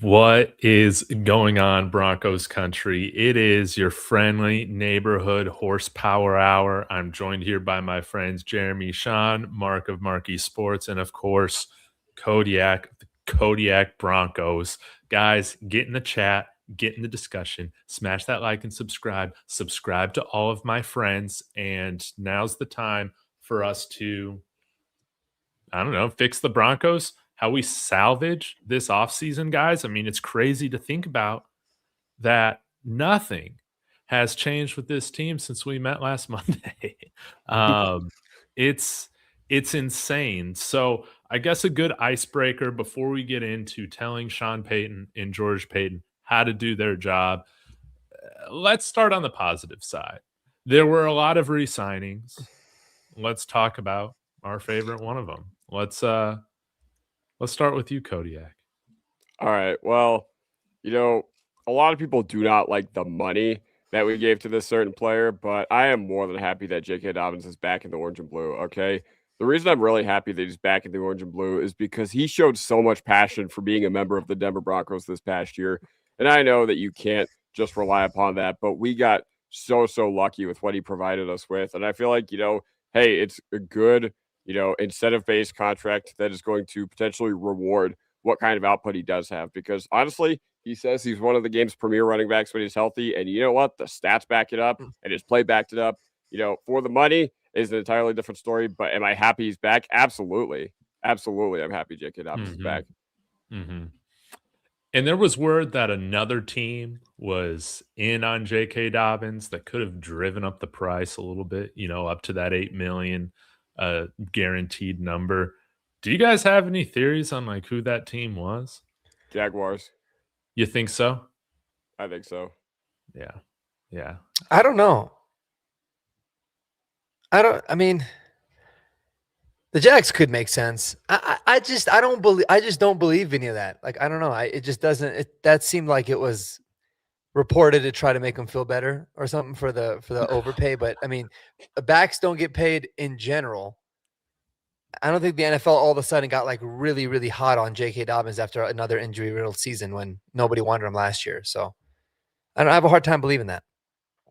What is going on, Broncos country? It is your friendly neighborhood horsepower hour. I'm joined here by my friends Jeremy, Sean, Mark of Marquee Sports, and of course, Kodiak, the Kodiak Broncos. Guys, get in the chat, get in the discussion, smash that like and subscribe. Subscribe to all of my friends, and now's the time for us to, I don't know, fix the Broncos. How we salvage this offseason, guys. I mean, it's crazy to think about that nothing has changed with this team since we met last Monday. um, it's insane. So I guess a good icebreaker before we get into telling Sean Payton and George Payton how to do their job. Let's start on the positive side. There were a lot of re-signings. Let's talk about our favorite one of them. Let's start with you, Kodiak. All right. Well, a lot of people do not like the money that we gave to this certain player, but I am more than happy that J.K. Dobbins is back in the orange and blue. Okay. The reason I'm really happy that he's back in the orange and blue is because he showed so much passion for being a member of the Denver Broncos this past year. And I know that you can't just rely upon that, but we got so lucky with what he provided us with. And I feel like, hey, it's a good, incentive-based contract that is going to potentially reward what kind of output he does have. Because honestly, he says he's one of the game's premier running backs when he's healthy. And you know what? The stats back it up and his play backed it up. For the money is an entirely different story. But am I happy he's back? Absolutely. Absolutely. I'm happy J.K. Dobbins is back. Mm-hmm. And there was word that another team was in on J.K. Dobbins that could have driven up the price a little bit, up to that $8 million guaranteed number. Do you guys have any theories on like who that team was? Jaguars. You think so? I think so. Yeah. I don't know. I mean, the Jags could make sense. I just don't believe any of that. Like, I don't know. It just doesn't. That seemed like it was reported to try to make them feel better or something for the overpay. But I mean, backs don't get paid in general. I don't think the NFL all of a sudden got like really, really hot on J.K. Dobbins after another injury-riddled season when nobody wanted him last year. So I have a hard time believing that.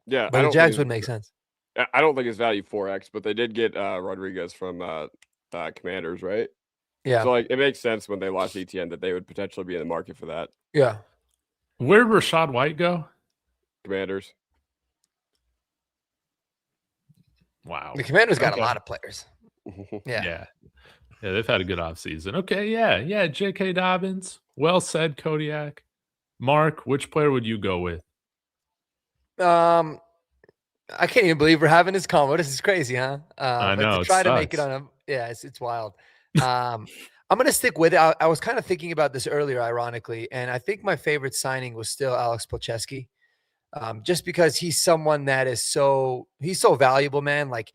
Yeah, but the Jags would make sense. I don't think it's value 4x, but they did get Rodriguez from Commanders, right? Yeah. So like it makes sense when they lost ETN that they would potentially be in the market for that. Yeah. Where did Rachaad White go? Commanders. Wow. The Commanders got a lot of players. Yeah, they've had a good offseason. Okay, yeah. J.K. Dobbins. Well said, Kodiak. Mark, which player would you go with? I can't even believe we're having this convo. This is crazy, huh? I know. But to try to make it on a it's wild. I'm gonna stick with it. I was kind of thinking about this earlier, ironically, and I think my favorite signing was still Alex Polcheski. Just because he's someone that is he's so valuable, man. Like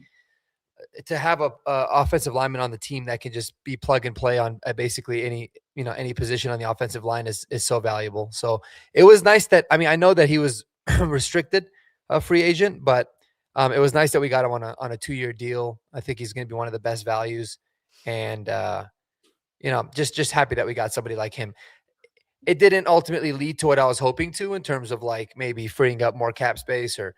to have a offensive lineman on the team that can just be plug and play on basically any position on the offensive line is so valuable. So it was nice that, I know that he was restricted a free agent, but it was nice that we got him on a 2-year deal. I think he's going to be one of the best values, and just happy that we got somebody like him. It didn't ultimately lead to what I was hoping to in terms of like maybe freeing up more cap space or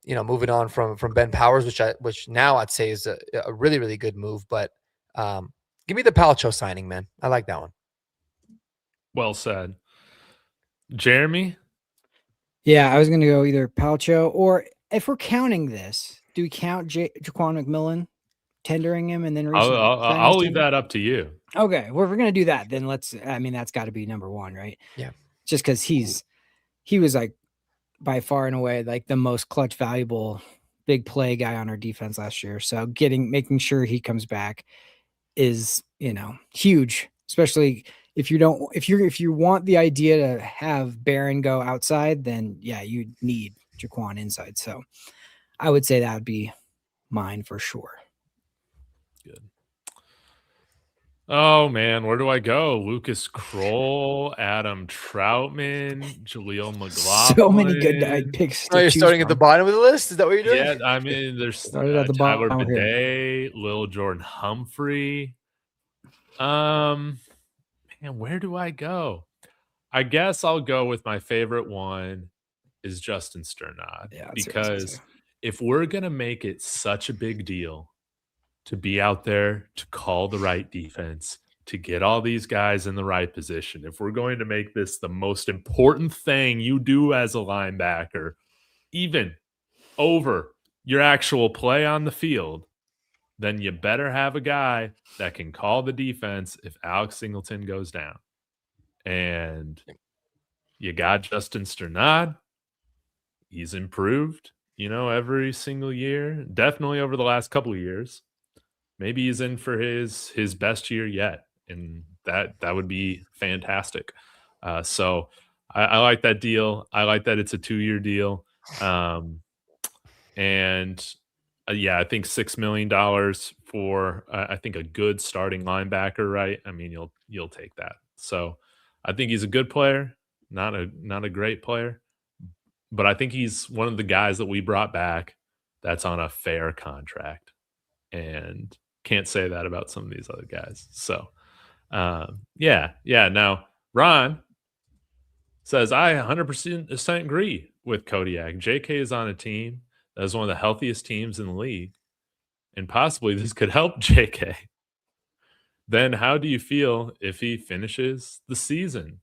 moving on from Ben Powers, which now I'd say is a really, really good move. But give me the Palcho signing, man. I like that one. Well said. Jeremy? Yeah, I was going to go either Palcho or, if we're counting this, do we count Jaquan McMillan tendering him and then I'll leave that up to you. Okay, well, if we're going to do that, then that's got to be number one, right? Yeah. Just because he was like by far and away like the most clutch, valuable, big play guy on our defense last year. So making sure he comes back is, huge, especially if you want the idea to have Barron go outside, then yeah, you need Jaquan inside. So I would say that would be mine for sure. Good. Oh man, where do I go? Lucas Kroll, Adam Troutman, Jaleel McLaughlin. So many good picks. Oh, you're starting at the bottom of the list? Is that what you're doing? Yeah, there's Started at the Tyler bottom Bidet, Lil Jordan Humphrey. Man, where do I go? I guess I'll go with my favorite one is Justin Sternad. Yeah, because if we're going to make it such a big deal to be out there, to call the right defense, to get all these guys in the right position, if we're going to make this the most important thing you do as a linebacker, even over your actual play on the field, then you better have a guy that can call the defense if Alex Singleton goes down. And you got Justin Sternad. He's improved, every single year. Definitely over the last couple of years. Maybe he's in for his best year yet, and that would be fantastic. So I like that deal. I like that it's a 2-year deal. And I think $6 million for I think a good starting linebacker, right? I mean, you'll take that. So I think he's a good player, not a great player, but I think he's one of the guys that we brought back that's on a fair contract, and can't say that about some of these other guys. So Now Ron says I 100% agree with Kodiak. JK is on a team that is one of the healthiest teams in the league, and possibly this could help JK. Then how do you feel if he finishes the season?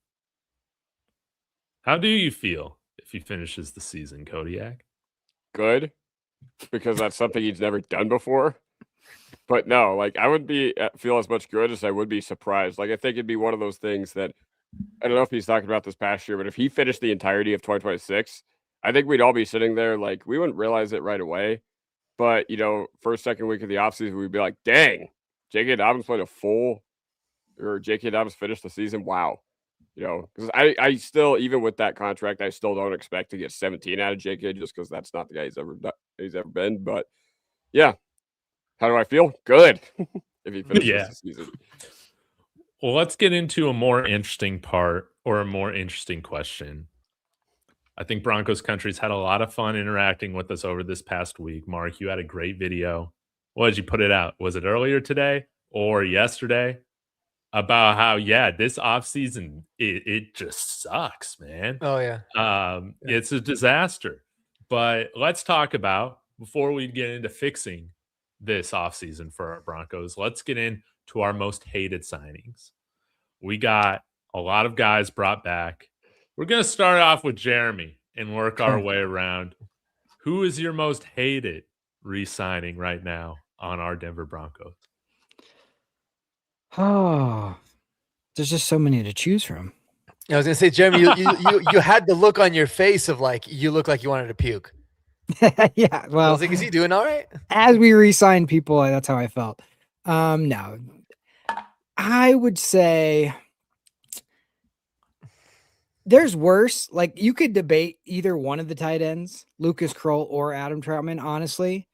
How do you feel if he finishes the season, Kodiak? Good, because that's something he's never done before. But no, like I wouldn't feel as much good as I would be surprised. Like I think it'd be one of those things that I don't know if he's talking about this past year, but if he finished the entirety of 2026, I think we'd all be sitting there like we wouldn't realize it right away. But first, second week of the offseason, we'd be like, dang, J.K. Dobbins played J.K. Dobbins finished the season. Wow. Because I still, even with that contract, I still don't expect to get 17 out of J.K. just because that's not the guy he's ever been. But yeah, how do I feel? Good. If he finishes the season. Well, let's get into a more interesting part or a more interesting question. I think Broncos Country's had a lot of fun interacting with us over this past week. Mark, you had a great video. What did you put it out? Was it earlier today or yesterday? About how, this offseason, it just sucks, man. Oh, yeah. It's a disaster. But let's talk about, before we get into fixing this offseason for our Broncos, let's get into our most hated signings. We got a lot of guys brought back. We're going to start off with Jeremy and work our way around. Who is your most hated re-signing right now on our Denver Broncos? Oh, there's just so many to choose from. I was gonna say, Jeremy, you had the look on your face of like you look like you wanted to puke. Yeah, well, I was like, is he doing all right? As we re-sign people, that's how I felt. No, I would say there's worse. Like you could debate either one of the tight ends, Lucas Kroll or Adam Troutman. Honestly,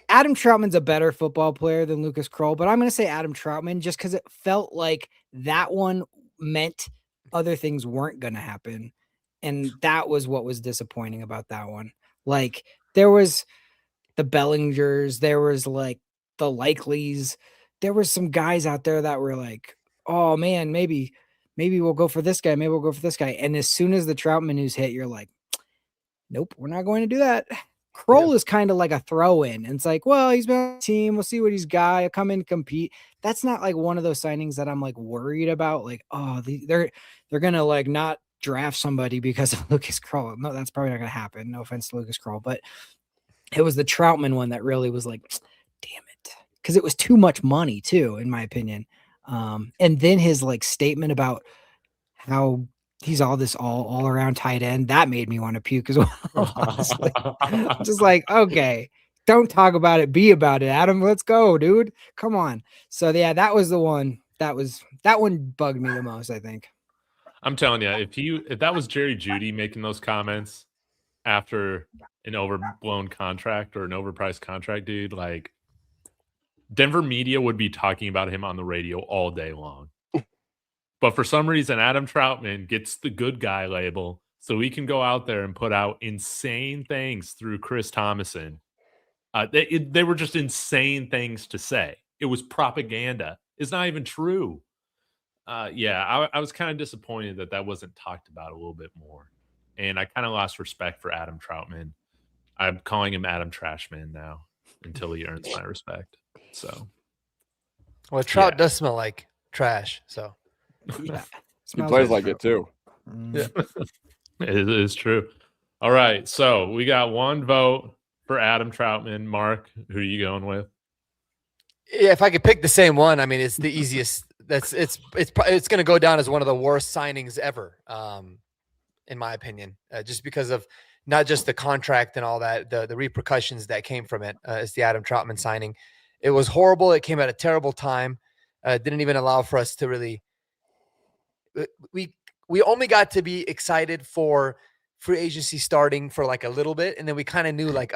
Adam Troutman's a better football player than Lucas Kroll, but I'm going to say Adam Troutman just because it felt like that one meant other things weren't going to happen. And that was what was disappointing about that one. Like there was the Bellingers, there was like the Likeleys, there was some guys out there that were like, oh man, maybe we'll go for this guy. Maybe we'll go for this guy. And as soon as the Troutman news hit, you're like, nope, we're not going to do that. Kroll is kind of like a throw-in. And it's like, well, he's been on the team. We'll see what he's got. He'll come in and compete. That's not like one of those signings that I'm like worried about. Like, oh, they're going to like not draft somebody because of Lucas Kroll. No, that's probably not going to happen. No offense to Lucas Kroll, but it was the Troutman one that really was like, damn it. Because it was too much money too, in my opinion. And then his like statement about how he's all around tight end, that made me want to puke as well. Honestly, just like, okay, don't talk about it, be about it, Adam. Let's go, dude. Come on. So yeah, that was the one that one bugged me the most, I think. I'm telling you, if that was Jerry Jeudy making those comments after an overblown contract or an overpriced contract, dude, like Denver media would be talking about him on the radio all day long. But for some reason, Adam Troutman gets the good guy label, so he can go out there and put out insane things through Chris Thomason. They were just insane things to say. It was propaganda. It's not even true. Yeah, I was kind of disappointed that wasn't talked about a little bit more. And I kind of lost respect for Adam Troutman. I'm calling him Adam Trashman now until he earns my respect. So, well, Trout does smell like trash. So Yeah, He plays like it too. yeah. it is true. All right, so we got one vote for Adam Troutman. Mark, who are you going with? Yeah, if I could pick the same one, I mean, it's the easiest. It's going to go down as one of the worst signings ever, in my opinion, just because of not just the contract and all that, the repercussions that came from it. It's the Adam Troutman signing. It was horrible. It came at a terrible time. Didn't even allow for us to really. We only got to be excited for free agency starting for like a little bit, and then we kind of knew like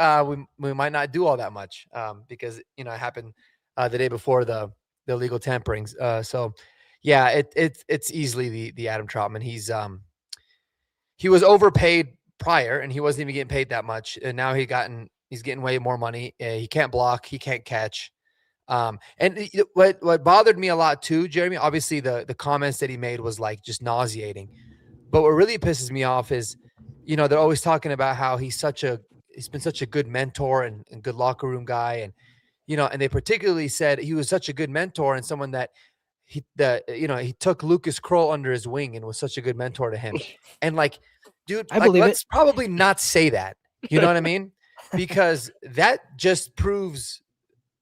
we might not do all that much because it happened the day before the illegal tamperings. So yeah, it's easily the Adam Troutman. He was overpaid prior, and he wasn't even getting paid that much, and now he's getting way more money. He can't block, he can't catch. And what bothered me a lot too, Jeremy, obviously the comments that he made was like just nauseating. But what really pisses me off is, they're always talking about how he's been such a good mentor and good locker room guy. And, and they particularly said he was such a good mentor and someone that he took Lucas Kroll under his wing and was such a good mentor to him. And like, dude, let's probably not say that, you know what I mean? Because that just proves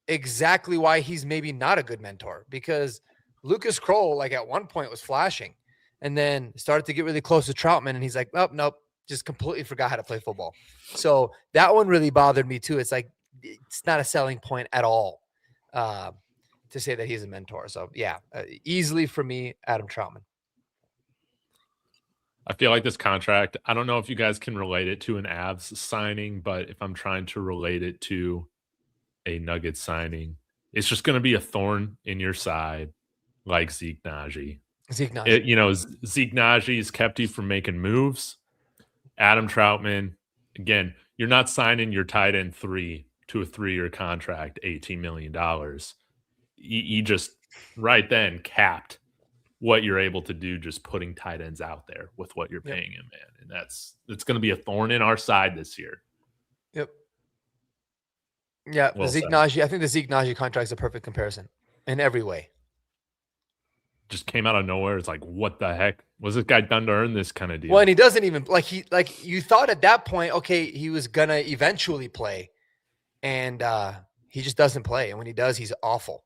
exactly why he's maybe not a good mentor, because Lucas Kroll, like at one point was flashing and then started to get really close to Troutman. And he's like, oh, nope, just completely forgot how to play football. So that one really bothered me too. It's like, it's not a selling point at all to say that he's a mentor. So yeah, easily for me, Adam Troutman. I feel like this contract, I don't know if you guys can relate it to an Avs signing, but if I'm trying to relate it to a Nuggets signing, it's just going to be a thorn in your side, like Zeke Nnaji. Zeke Nnaji has kept you from making moves. Adam Troutman, again, you're not signing your tight end 3 to a 3-year contract, $18 million. He just right then capped what you're able to do just putting tight ends out there with what you're paying him, man. And it's going to be a thorn in our side this year. Yep. Yeah, well, I think the Zeke Nnaji contract is a perfect comparison in every way. Just came out of nowhere. It's like, what the heck? Was this guy done to earn this kind of deal? Well, and he doesn't even you thought at that point, okay, he was gonna eventually play, and he just doesn't play. And when he does, he's awful.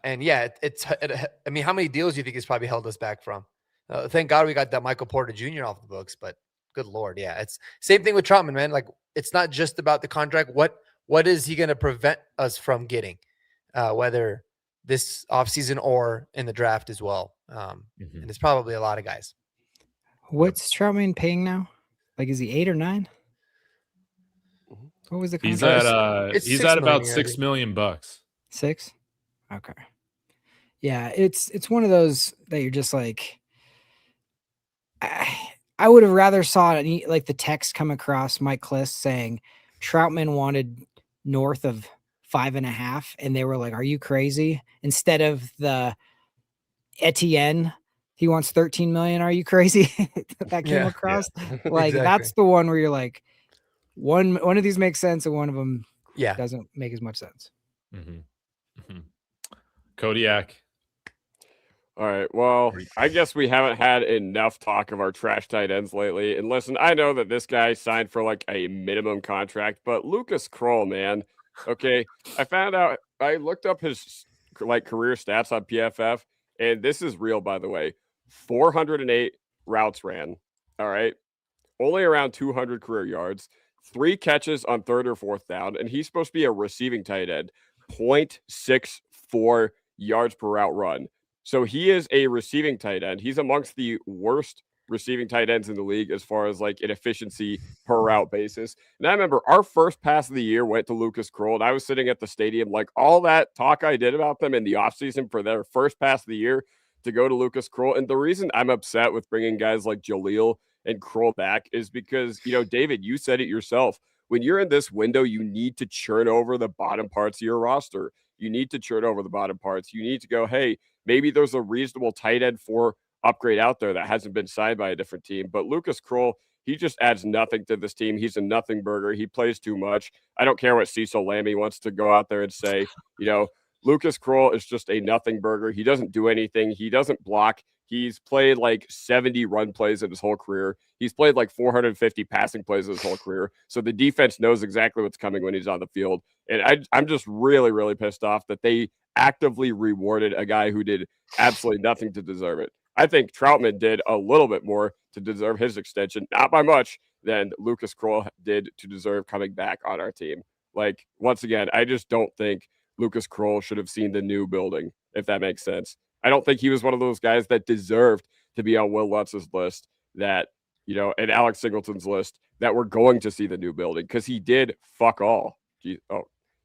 And yeah, I mean, how many deals do you think he's probably held us back from? Thank God we got that Michael Porter Jr. off the books, but good Lord, yeah, it's same thing with Troutman, man. Like, it's not just about the contract. What is he going to prevent us from getting, whether this offseason or in the draft as well? And it's probably a lot of guys. What's Troutman paying now? Like, is he 8 or 9? What was the contract? He's at about $6 million. 6? Okay. Yeah, it's one of those that you're just like, I would have rather saw it, like the text come across Mike Kliss saying Troutman wanted north of 5.5, and they were like, "Are you crazy?" Instead of the Etienne, he wants 13 million. Are you crazy? That came across. Yeah. Like exactly. That's the one where you're like, one of these makes sense, and one of them doesn't make as much sense. Kodiak. All right. Well, I guess we haven't had enough talk of our trash tight ends lately. And listen, I know that this guy signed for like a minimum contract, but Lucas Kroll, man. Okay. I looked up his like career stats on PFF, and this is real, by the way. 408 routes ran. All right. Only around 200 career yards, 3 catches on 3rd or 4th down. And he's supposed to be a receiving tight end, 0.64 yards per route run. So he is a receiving tight end. He's amongst the worst receiving tight ends in the league as far as like an efficiency per route basis. And I remember our first pass of the year went to Lucas Kroll, and I was sitting at the stadium, like all that talk I did about them in the offseason for their first pass of the year to go to Lucas Kroll. And the reason I'm upset with bringing guys like Jaleel and Kroll back is because, David, you said it yourself. When you're in this window, you need to churn over the bottom parts of your roster. You need to churn over the bottom parts. You need to go, hey, maybe there's a reasonable tight end for upgrade out there that hasn't been signed by a different team. But Lucas Kroll, he just adds nothing to this team. He's a nothing burger. He plays too much. I don't care what Cecil Lammy wants to go out there and say. Lucas Kroll is just a nothing burger. He doesn't do anything. He doesn't block. He's played like 70 run plays in his whole career. He's played like 450 passing plays in his whole career. So the defense knows exactly what's coming when he's on the field. And I'm just really, really pissed off that they actively rewarded a guy who did absolutely nothing to deserve it. I think Troutman did a little bit more to deserve his extension, not by much, than Lucas Kroll did to deserve coming back on our team. Like, once again, I just don't think Lucas Kroll should have seen the new building, if that makes sense. I don't think he was one of those guys that deserved to be on Will Lutz's list that, and Alex Singleton's list that we're going to see the new building, because he did fuck all.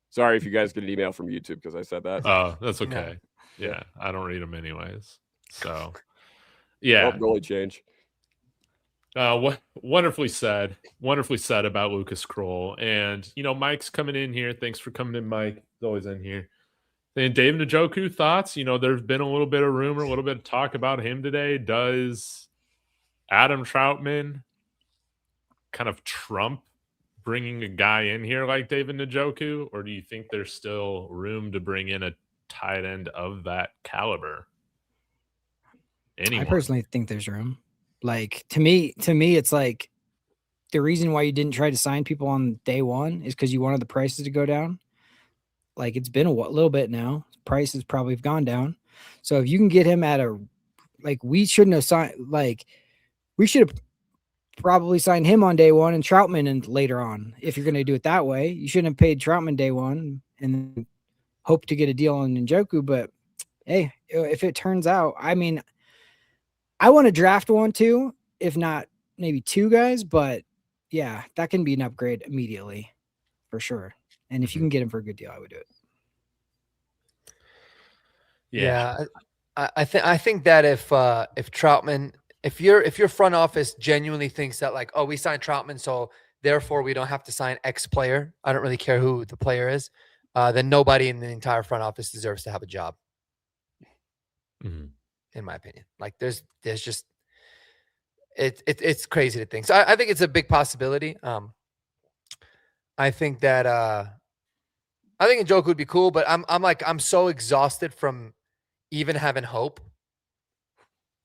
Sorry if you guys get an email from YouTube because I said that. Oh, that's okay. No. Yeah, I don't read them anyways. So, yeah. Goalie change. Wonderfully said about Lucas Kroll. And, Mike's coming in here. Thanks for coming in, Mike. He's always in here. And Dave Njoku, thoughts? There's been a little bit of rumor, a little bit of talk about him today. Does Adam Troutman kind of trump bringing a guy in here like David Njoku? Or do you think there's still room to bring in a tight end of that caliber? Anyone? I personally think there's room. Like, to me, it's like the reason why you didn't try to sign people on day one is because you wanted the prices to go down. Like, it's been a little bit now. Prices probably have gone down. So if you can get him at we shouldn't have signed, we should have probably signed him on day one and Troutman and later on. If you're going to do it that way, you shouldn't have paid Troutman day one and then hope to get a deal on Njoku. But hey, if it turns out, I mean, I want to draft one too, if not maybe two guys, but yeah, that can be an upgrade immediately for sure. And if you can get him for a good deal, I would do it. Yeah. I think that if Troutman, if your front office genuinely thinks that we signed Troutman, so therefore we don't have to sign X player, I don't really care who the player is, then nobody in the entire front office deserves to have a job. Mm-hmm. In my opinion, there's just it's crazy to think. So I think it's a big possibility. I think that I think Njoku would be cool, but I'm so exhausted from even having hope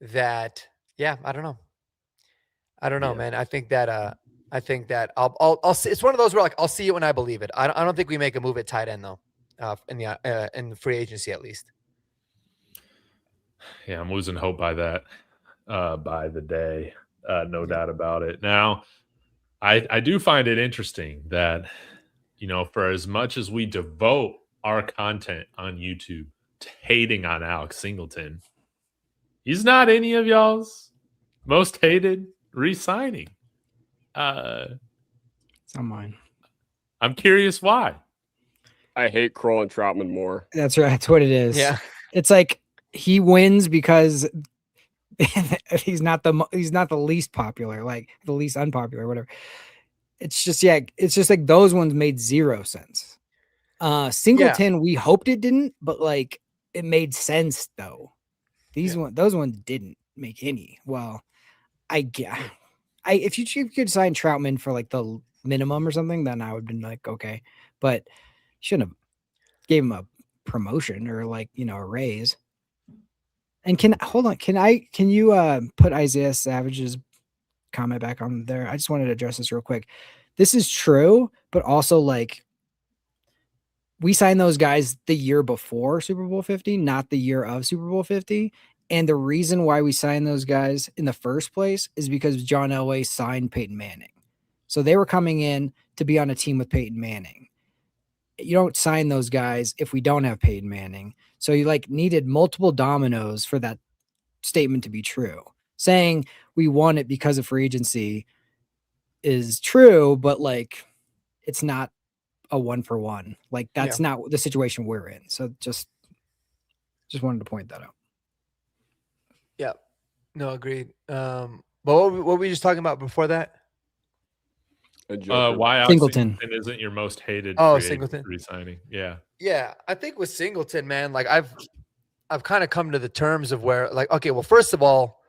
that I don't know, man. I think that I'll see. It's one of those where I'll see it when I believe it. I don't think we make a move at tight end though, in the free agency at least. Yeah, I'm losing hope by that, by the day, no doubt about it. Now, I do find it interesting that, for as much as we devote our content on YouTube to hating on Alex Singleton, he's not any of y'all's most hated re-signing. It's not mine. I'm curious why. I hate Kroll and Troutman more. That's right. That's what it is. Yeah. It's like he wins because he's not the least popular, like the least unpopular, whatever. It's just like those ones made zero sense. Singleton, we hoped it didn't, but it made sense though. Those ones didn't make any. Well, if you could sign Troutman for the minimum or something, then I would have been okay, but you shouldn't have gave him a promotion or a raise. And can you put Isaiah Savage's comment back on there? I just wanted to address this real quick. This is true, but also we signed those guys the year before Super Bowl 50, not the year of Super Bowl 50. And the reason why we signed those guys in the first place is because John Elway signed Peyton Manning. So they were coming in to be on a team with Peyton Manning. You don't sign those guys if we don't have Peyton Manning. So you needed multiple dominoes for that statement to be true. Saying we won it because of free agency is true, but it's not a 1-for-1. That's not the situation we're in. So just wanted to point that out. Yeah, no, agreed. But what were we just talking about before that? Why Singleton isn't your most hated Singleton re-signing? Yeah. Yeah, I think with Singleton, man, like I've kind of come to the terms of where, like, okay, well, first of all,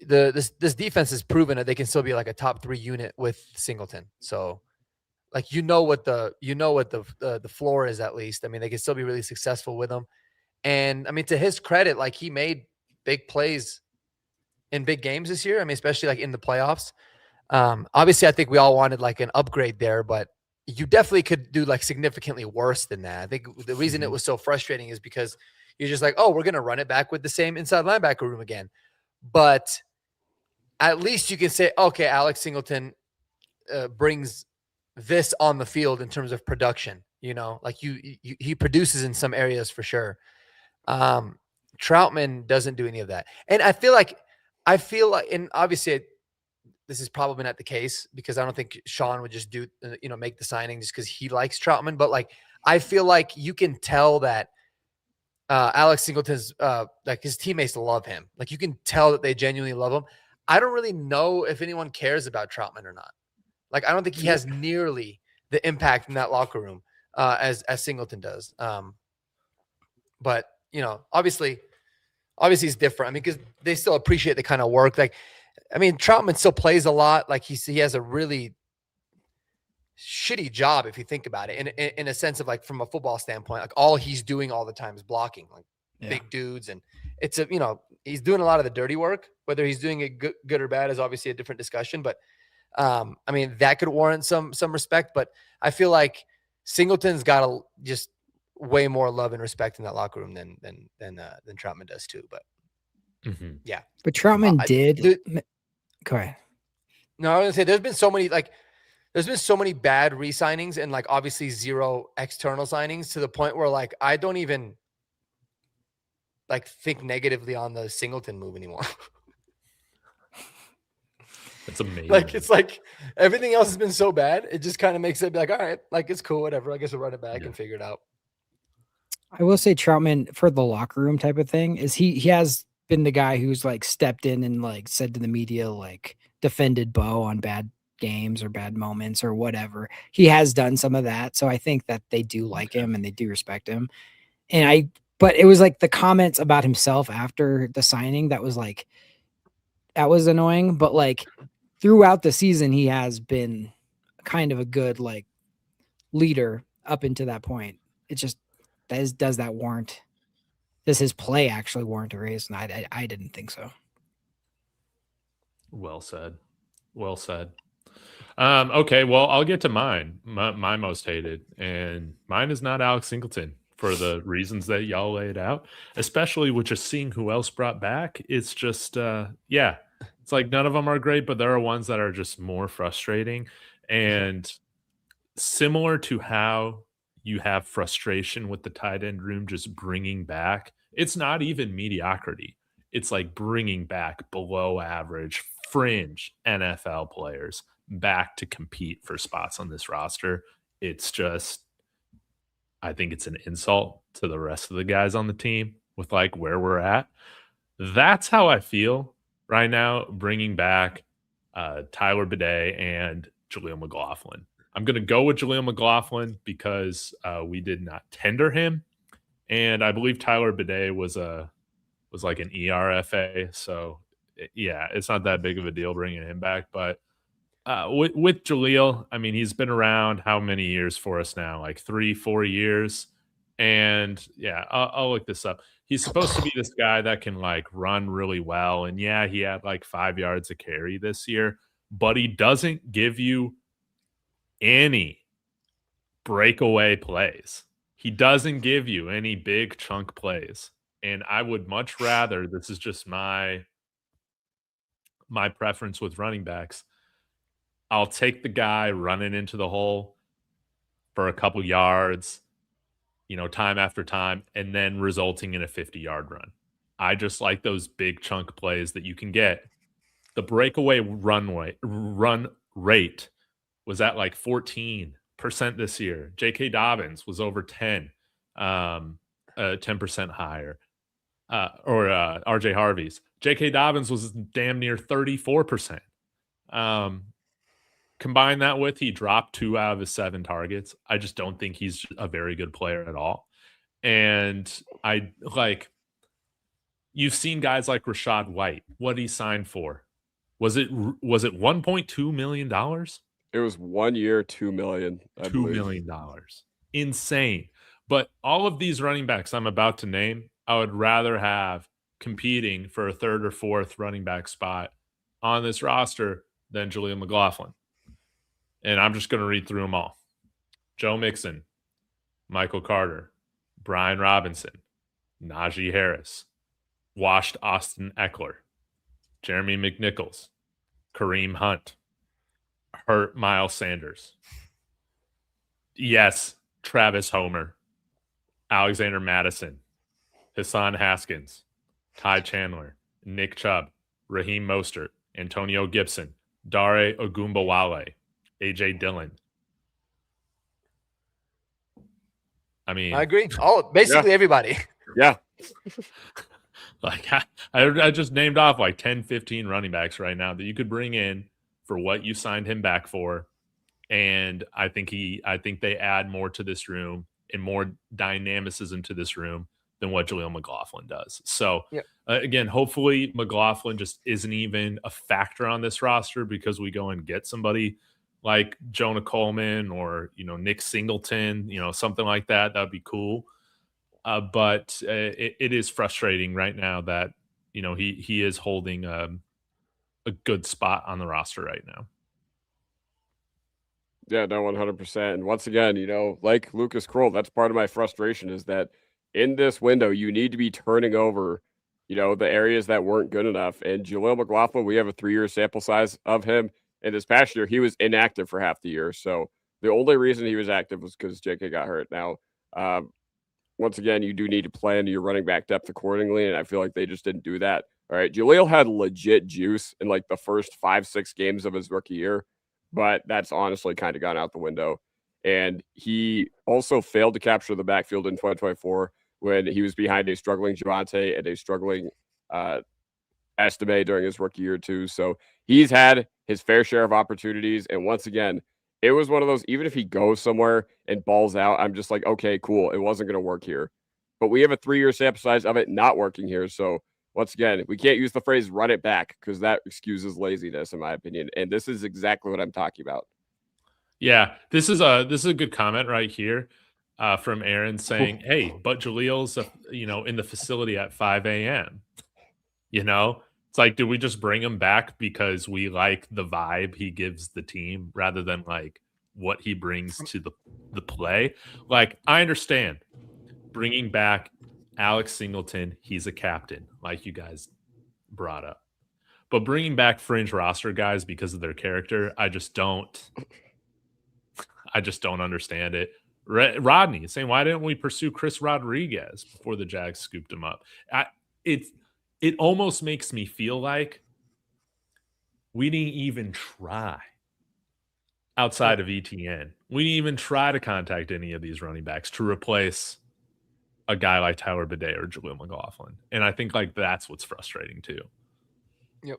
this defense has proven that they can still be like a top 3 unit with Singleton. So, like, what the floor is at least. I mean, they can still be really successful with him. And I mean, to his credit, like he made big plays in big games this year. I mean, especially like in the playoffs. Obviously, I think we all wanted like an upgrade there, but you definitely could do like significantly worse than that. I think the reason it was so frustrating is because you're just like, oh, we're going to run it back with the same inside linebacker room again. But at least you can say, okay, Alex Singleton brings this on the field in terms of production. Like he produces in some areas for sure. Troutman doesn't do any of that. And I feel like, and obviously this is probably not the case because I don't think Sean would just make the signing just because he likes Troutman. But like, I feel like you can tell that Alex Singleton's like his teammates love him. Like you can tell that they genuinely love him. I don't really know if anyone cares about Troutman or not. Like, I don't think he has nearly the impact in that locker room as Singleton does. But obviously it's different. I mean, because they still appreciate the kind of work. Like, I mean, Troutman still plays a lot. Like he has a really shitty job if you think about it, in a sense of like from a football standpoint. Like all he's doing all the time is blocking, like big dudes, and it's he's doing a lot of the dirty work. Whether he's doing it good or bad is obviously a different discussion. But I mean, that could warrant some respect. But I feel like Singleton's got just way more love and respect in that locker room than Troutman does too. But yeah, but Troutman go ahead. No, I was gonna say there's been so many bad re-signings and like obviously zero external signings to the point where like I don't even like think negatively on the Singleton move anymore. That's amazing. Like it's like everything else has been so bad, it just kind of makes it be like, all right, like it's cool, whatever. I guess we'll run it back and figure it out. I will say Troutman for the locker room type of thing is he has been the guy who's like stepped in and like said to the media, like defended Bo on bad games or bad moments or whatever. He has done some of that. So I think that they do like him and they do respect him. But it was like the comments about himself after the signing that was annoying. But like throughout the season, he has been kind of a good like leader up into that point. It's just, does his play actually warrant a raise? And I didn't think so. Well said. Okay, well, I'll get to mine. My most hated, and mine is not Alex Singleton for the reasons that y'all laid out, especially with just seeing who else brought back. It's just, it's like none of them are great, but there are ones that are just more frustrating. And similar to how you have frustration with the tight end room just bringing back, it's not even mediocrity. It's like bringing back below average, fringe NFL players back to compete for spots on this roster. It's just, I think it's an insult to the rest of the guys on the team with like where we're at. That's how I feel right now, bringing back Tyler Bidet and Jaleel McLaughlin. I'm going to go with Jaleel McLaughlin because we did not tender him. And I believe Tyler Bidet was like an ERFA. So, yeah, it's not that big of a deal bringing him back. But with Jaleel, I mean, he's been around how many years for us now? Like 3-4 years. And, yeah, I'll look this up. He's supposed to be this guy that can, like, run really well. And, yeah, he had, like, 5 yards a carry this year. But he doesn't give you any breakaway plays. He doesn't give you any big chunk plays. And I would much rather, this is just my preference with running backs, I'll take the guy running into the hole for a couple yards, time after time, and then resulting in a 50-yard run. I just like those big chunk plays that you can get. The breakaway run rate was at like 14% this year. J.K. Dobbins was over 10%, 10% higher. Or R.J. Harvey's. J.K. Dobbins was damn near 34%. Combine that with he dropped 2 out of his 7 targets. I just don't think he's a very good player at all. And you've seen guys like Rashad White. What he signed for? Was it $1.2 million? It was 1 year, $2 million. $2 million. Insane. But all of these running backs I'm about to name, I would rather have competing for a third or fourth running back spot on this roster than Jaleel McLaughlin. And I'm just going to read through them all. Joe Mixon, Michael Carter, Brian Robinson, Najee Harris, washed Austin Eckler, Jeremy McNichols, Kareem Hunt, hurt Miles Sanders. Yes, Travis Homer, Alexander Madison, Hassan Haskins, Ty Chandler, Nick Chubb, Raheem Mostert, Antonio Gibson, Dare Ogunbowale, AJ Dillon. I mean, I agree. Basically everybody. Yeah. I just named off like 10, 15 running backs right now that you could bring in for what you signed him back for. And I think they add more to this room and more dynamicism to this room than what Jaleel McLaughlin does. So again, hopefully McLaughlin just isn't even a factor on this roster because we go and get somebody like Jonah Coleman or, Nick Singleton, something like that. That'd be cool. But it is frustrating right now that, he is holding a good spot on the roster right now. Yeah, no, 100%. And once again, like Lucas Kroll, that's part of my frustration is that in this window, you need to be turning over, the areas that weren't good enough. And Jaleel McLaughlin, we have a 3-year sample size of him. And this past year, he was inactive for half the year. So the only reason he was active was because JK got hurt. Now, once again, you do need to plan your running back depth accordingly. And I feel like they just didn't do that. All right. Jaleel had legit juice in like the first 5-6 games of his rookie year, but that's honestly kind of gone out the window. And he also failed to capture the backfield in 2024 when he was behind a struggling Javonte and a struggling Estime during his rookie year too. So he's had his fair share of opportunities. And once again, it was one of those, even if he goes somewhere and balls out, I'm just like, okay, cool. It wasn't going to work here. But we have a 3-year sample size of it not working here. So once again, we can't use the phrase run it back because that excuses laziness, in my opinion. And this is exactly what I'm talking about. Yeah, this is a good comment right here from Aaron saying, hey, but Jaleel's, in the facility at 5 a.m. It's like, do we just bring him back because we like the vibe he gives the team rather than like what he brings to the play? Like, I understand bringing back Alex Singleton, he's a captain, like you guys brought up. But bringing back fringe roster guys because of their character, I just don't understand it. Rodney saying, why didn't we pursue Chris Rodriguez before the Jags scooped him up? It almost makes me feel like we didn't even try outside of ETN. We didn't even try to contact any of these running backs to replace a guy like Tyler Bidet or Jaleel McLaughlin. And I think like that's what's frustrating too. Yep.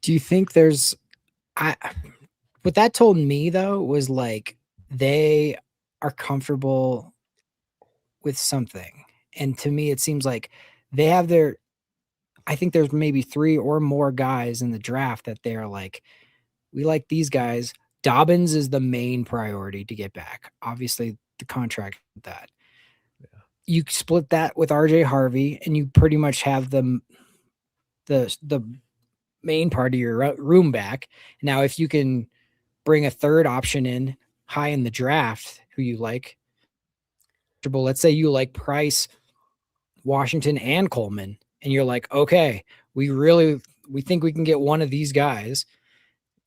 Do you think what that told me though was like they are comfortable with something. And to me, it seems like they have I think there's maybe 3 or more guys in the draft that they're like, we like these guys. Dobbins is the main priority to get back. Obviously, the contract with that. Yeah. You split that with RJ Harvey, and you pretty much have the main part of your room back. Now, if you can bring a third option in high in the draft, who you like, let's say you like Price, Washington, and Coleman, and you're like, okay, we think we can get one of these guys.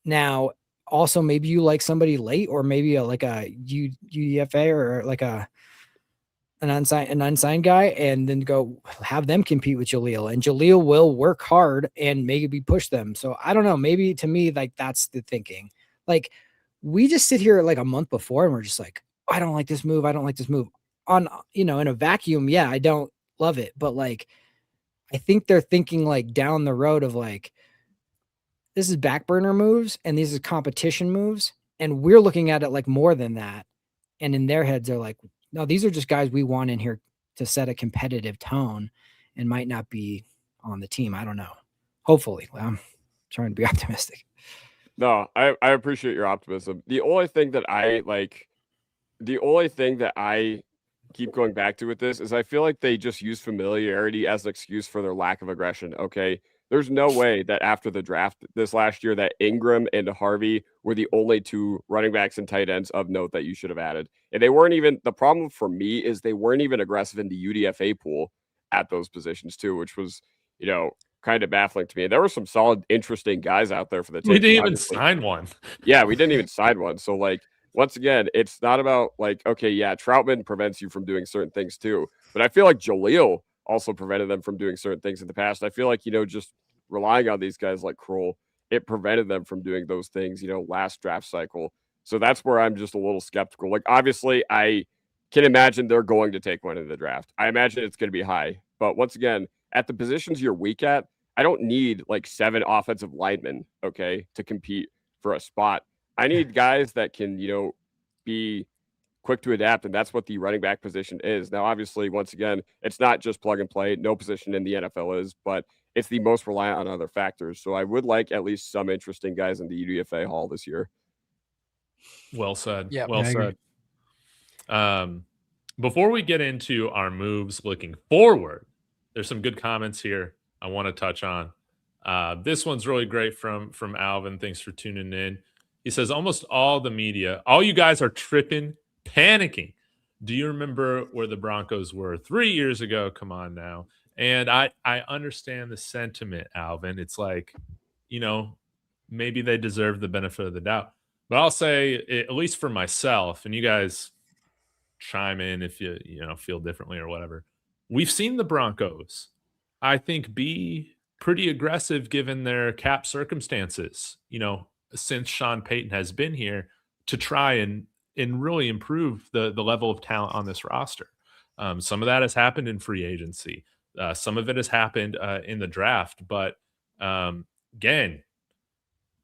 Now, also maybe you like somebody late, or maybe like a UDFA or like an unsigned guy, and then go have them compete with Jaleel, and Jaleel will work hard and maybe push them. So I don't know. Maybe to me, like that's the thinking. Like we just sit here like a month before and we're just like, I don't like this move. I don't like this move. On, in a vacuum, yeah, I don't love it. But like, I think they're thinking like down the road of like, back burner moves and these are competition moves. And we're looking at it like more than that. And in their heads, they're like, no, these are just guys we want in here to set a competitive tone and might not be on the team. I don't know. Hopefully. I'm trying to be optimistic. No, I appreciate your optimism. The only thing that I keep going back to with this is I feel like they just use familiarity as an excuse for their lack of aggression. Okay. There's no way that after the draft this last year that Ingram and Harvey were the only two running backs and tight ends of note that you should have added. And they weren't even, the problem for me is they weren't even aggressive in the UDFA pool at those positions too, which was, kind of baffling to me. There were some solid, interesting guys out there for the team. We didn't even sign one. Yeah, we didn't even sign one. So once again, it's not about okay, yeah, Troutman prevents you from doing certain things too. But I feel like Jaleel also prevented them from doing certain things in the past. I feel like, just relying on these guys like Kroll, it prevented them from doing those things, last draft cycle. So that's where I'm just a little skeptical. Obviously, I can imagine they're going to take one in the draft. I imagine it's going to be high. But once again, at the positions you're weak at, I don't need 7 offensive linemen, okay, to compete for a spot. I need guys that can, be quick to adapt, and that's what the running back position is. Now, obviously, once again, it's not just plug and play. No position in the NFL is, but it's the most reliant on other factors. So I would like at least some interesting guys in the UDFA Hall this year. Well said. Yeah, well said. Before we get into our moves looking forward, there's some good comments here I want to touch on. This one's really great from Alvin. Thanks for tuning in. He says, almost all the media, all you guys are tripping, panicking. Do you remember where the Broncos were 3 years ago? Come on now. And I understand the sentiment, Alvin. It's maybe they deserve the benefit of the doubt. But I'll say, at least for myself, and you guys chime in if you feel differently or whatever. We've seen the Broncos, I think, be pretty aggressive given their cap circumstances, since Sean Payton has been here to try and really improve the level of talent on this roster. Some of that has happened in free agency. Some of it has happened in the draft. But again,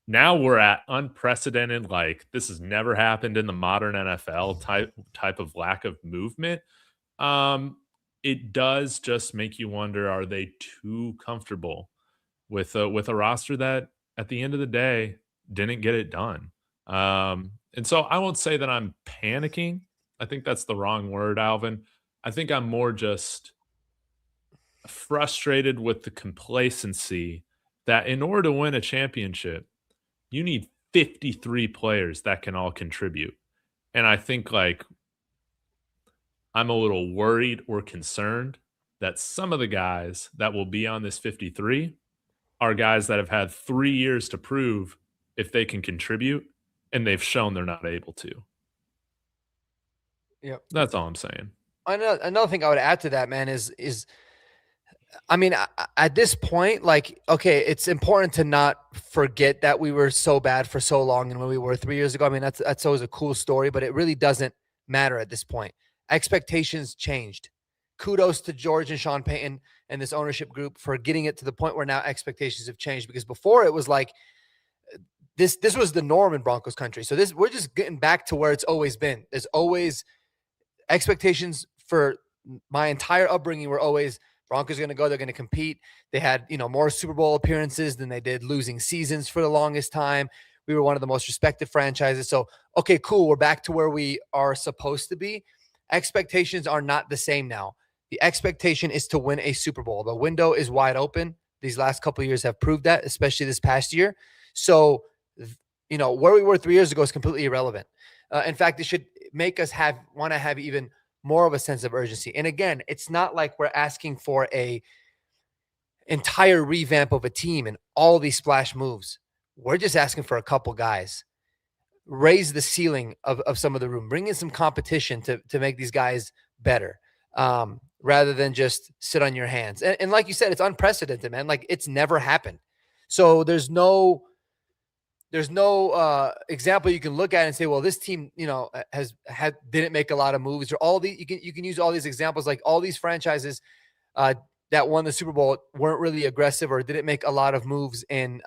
now we're at unprecedented, this has never happened in the modern NFL type of lack of movement. It does just make you wonder, are they too comfortable with a roster that at the end of the day didn't get it done? And so I won't say that I'm panicking. I think that's the wrong word, Alvin. I think I'm more just frustrated with the complacency that in order to win a championship, you need 53 players that can all contribute. And I think I'm a little worried or concerned that some of the guys that will be on this 53 are guys that have had 3 years to prove if they can contribute, and they've shown they're not able to. Yeah, that's all I'm saying. Another thing I would add to that, man, is I mean, at this point, okay, it's important to not forget that we were so bad for so long and when we were 3 years ago. I mean, that's always a cool story, but it really doesn't matter at this point. Expectations changed. Kudos to George and Sean Payton and this ownership group for getting it to the point where now expectations have changed, because before it was this was the norm in Broncos country. So we're just getting back to where it's always been. There's always expectations for my entire upbringing were always Broncos are going to go, they're going to compete. They had, more Super Bowl appearances than they did losing seasons for the longest time. We were one of the most respected franchises. So, okay, cool. We're back to where we are supposed to be. Expectations are not the same now. The expectation is to win a Super Bowl. The window is wide open. These last couple of years have proved that, especially this past year. So, where we were 3 years ago is completely irrelevant. In fact, it should make us want to have even more of a sense of urgency. And again, it's not like we're asking for a entire revamp of a team and all these splash moves. We're just asking for a couple guys. Raise the ceiling of some of the room. Bring in some competition to make these guys better, rather than just sit on your hands. And like you said, it's unprecedented, man. It's never happened. So there's no example you can look at and say, well, this team, didn't make a lot of moves, or all the you can use all these examples. All these franchises that won the Super Bowl weren't really aggressive or didn't make a lot of moves in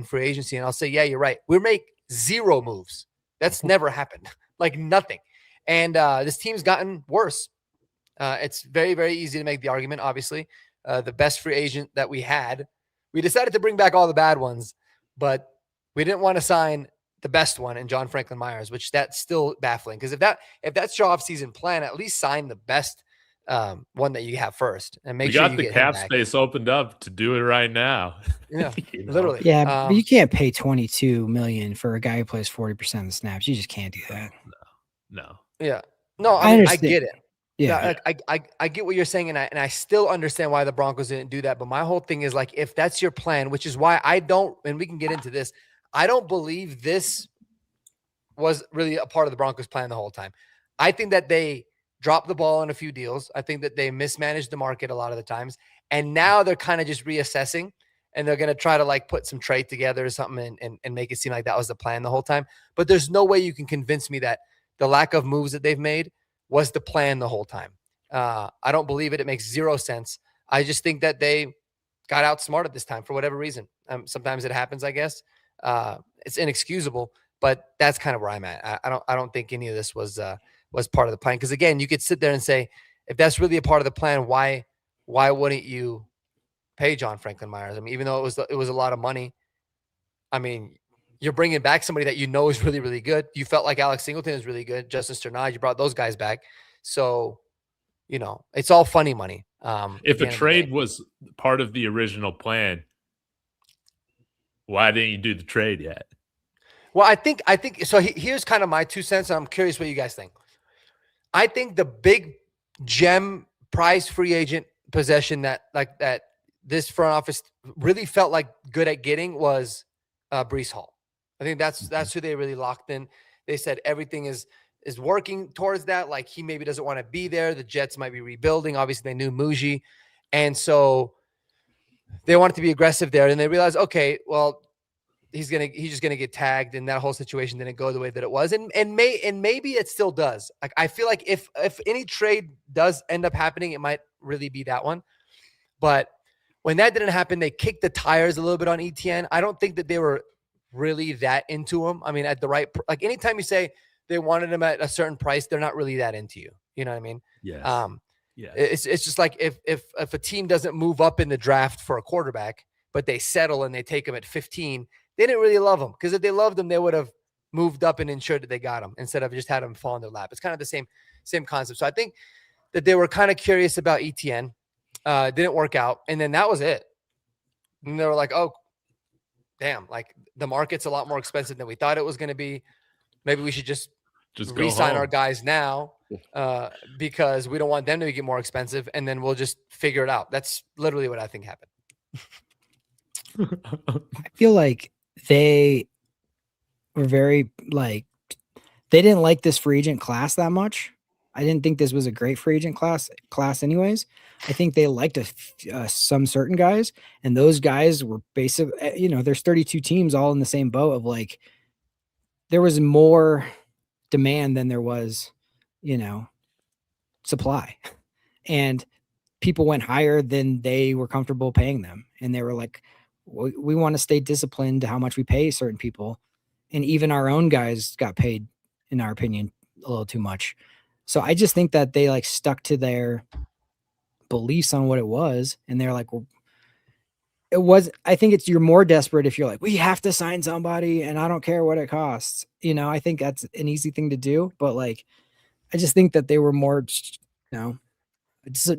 free agency. And I'll say, yeah, you're right. We make 0 moves. That's never happened. Like nothing. And this team's gotten worse. It's very, very easy to make the argument, obviously. The best free agent that we had, we decided to bring back all the bad ones, but we didn't want to sign the best one in John Franklin Myers, which that's still baffling. Because if that's your offseason plan, at least sign the best one that you have first, and make we sure got you the get cap him back. space opened up to do it right now. Yeah, You know? literally. Yeah, but you can't pay $22 million for a guy who plays 40% of the snaps. You just can't do that. No. Yeah. No, I I mean, I understand. get it. Yeah. I get what you're saying, and I still understand why the Broncos didn't do that. But my whole thing is like, if that's your plan, which is why I don't, and we can get into this, I don't believe this was really a part of the Broncos' plan the whole time. I think that they dropped the ball on a few deals. I think that they mismanaged the market a lot of the times, and now they're kind of just reassessing, and they're going to try to like put some trade together or something and make it seem like that was the plan the whole time. But there's no way you can convince me that the lack of moves that they've made was the plan the whole time. I don't believe it. It makes 0 sense. I just think that they got outsmarted this time for whatever reason. Sometimes it happens, I guess. It's inexcusable, but that's kind of where I'm at. I don't think any of this was part of the plan. Because again, you could sit there and say, if that's really a part of the plan, why wouldn't you pay John Franklin Myers? I mean, even though it was a lot of money, I mean, you're bringing back somebody that you know is really, really good. You felt like Alex Singleton is really good. Justin Sternad, you brought those guys back. So, it's all funny money. If a trade was part of the original plan, why didn't you do the trade yet? Well, I think so. Here's kind of my 2 cents. And I'm curious what you guys think. I think the big gem prize free agent possession that this front office really felt like good at getting was Breece Hall. I think that's who they really locked in. They said everything is working towards that. Like he maybe doesn't want to be there. The Jets might be rebuilding. Obviously, they knew Muji, and so they wanted to be aggressive there. And they realized, okay, well, he's just gonna get tagged, and that whole situation didn't go the way that it was. And maybe it still does. Like I feel like if any trade does end up happening, it might really be that one. But when that didn't happen, they kicked the tires a little bit on ETN. I don't think that they were really that into him. I mean, at the right, like anytime you say they wanted him at a certain price, they're not really that into you. You know what I mean? Yeah. Yeah. It's just like if a team doesn't move up in the draft for a quarterback, but they settle and they take him at 15, they didn't really love him, because if they loved him, they would have moved up and ensured that they got him instead of just had him fall in their lap. It's kind of the same concept. So I think that they were kind of curious about ETN. Didn't work out, and then that was it. And they were like, oh, damn, like the market's a lot more expensive than we thought it was going to be. Maybe we should just re-sign our guys now because we don't want them to get more expensive, and then we'll just figure it out. That's literally what I think happened. I feel like they were very they didn't like this free agent class that much. I didn't think this was a great free agent class anyways. I think they liked some certain guys, and those guys were basically, there's 32 teams all in the same boat of like, there was more demand than there was, supply, and people went higher than they were comfortable paying them. And they were like, we want to stay disciplined to how much we pay certain people. And even our own guys got paid, in our opinion, a little too much. So I just think that they stuck to their beliefs on what it was. And they're like, well, I think you're more desperate if you're like, we have to sign somebody and I don't care what it costs. I think that's an easy thing to do, but I just think that they were more,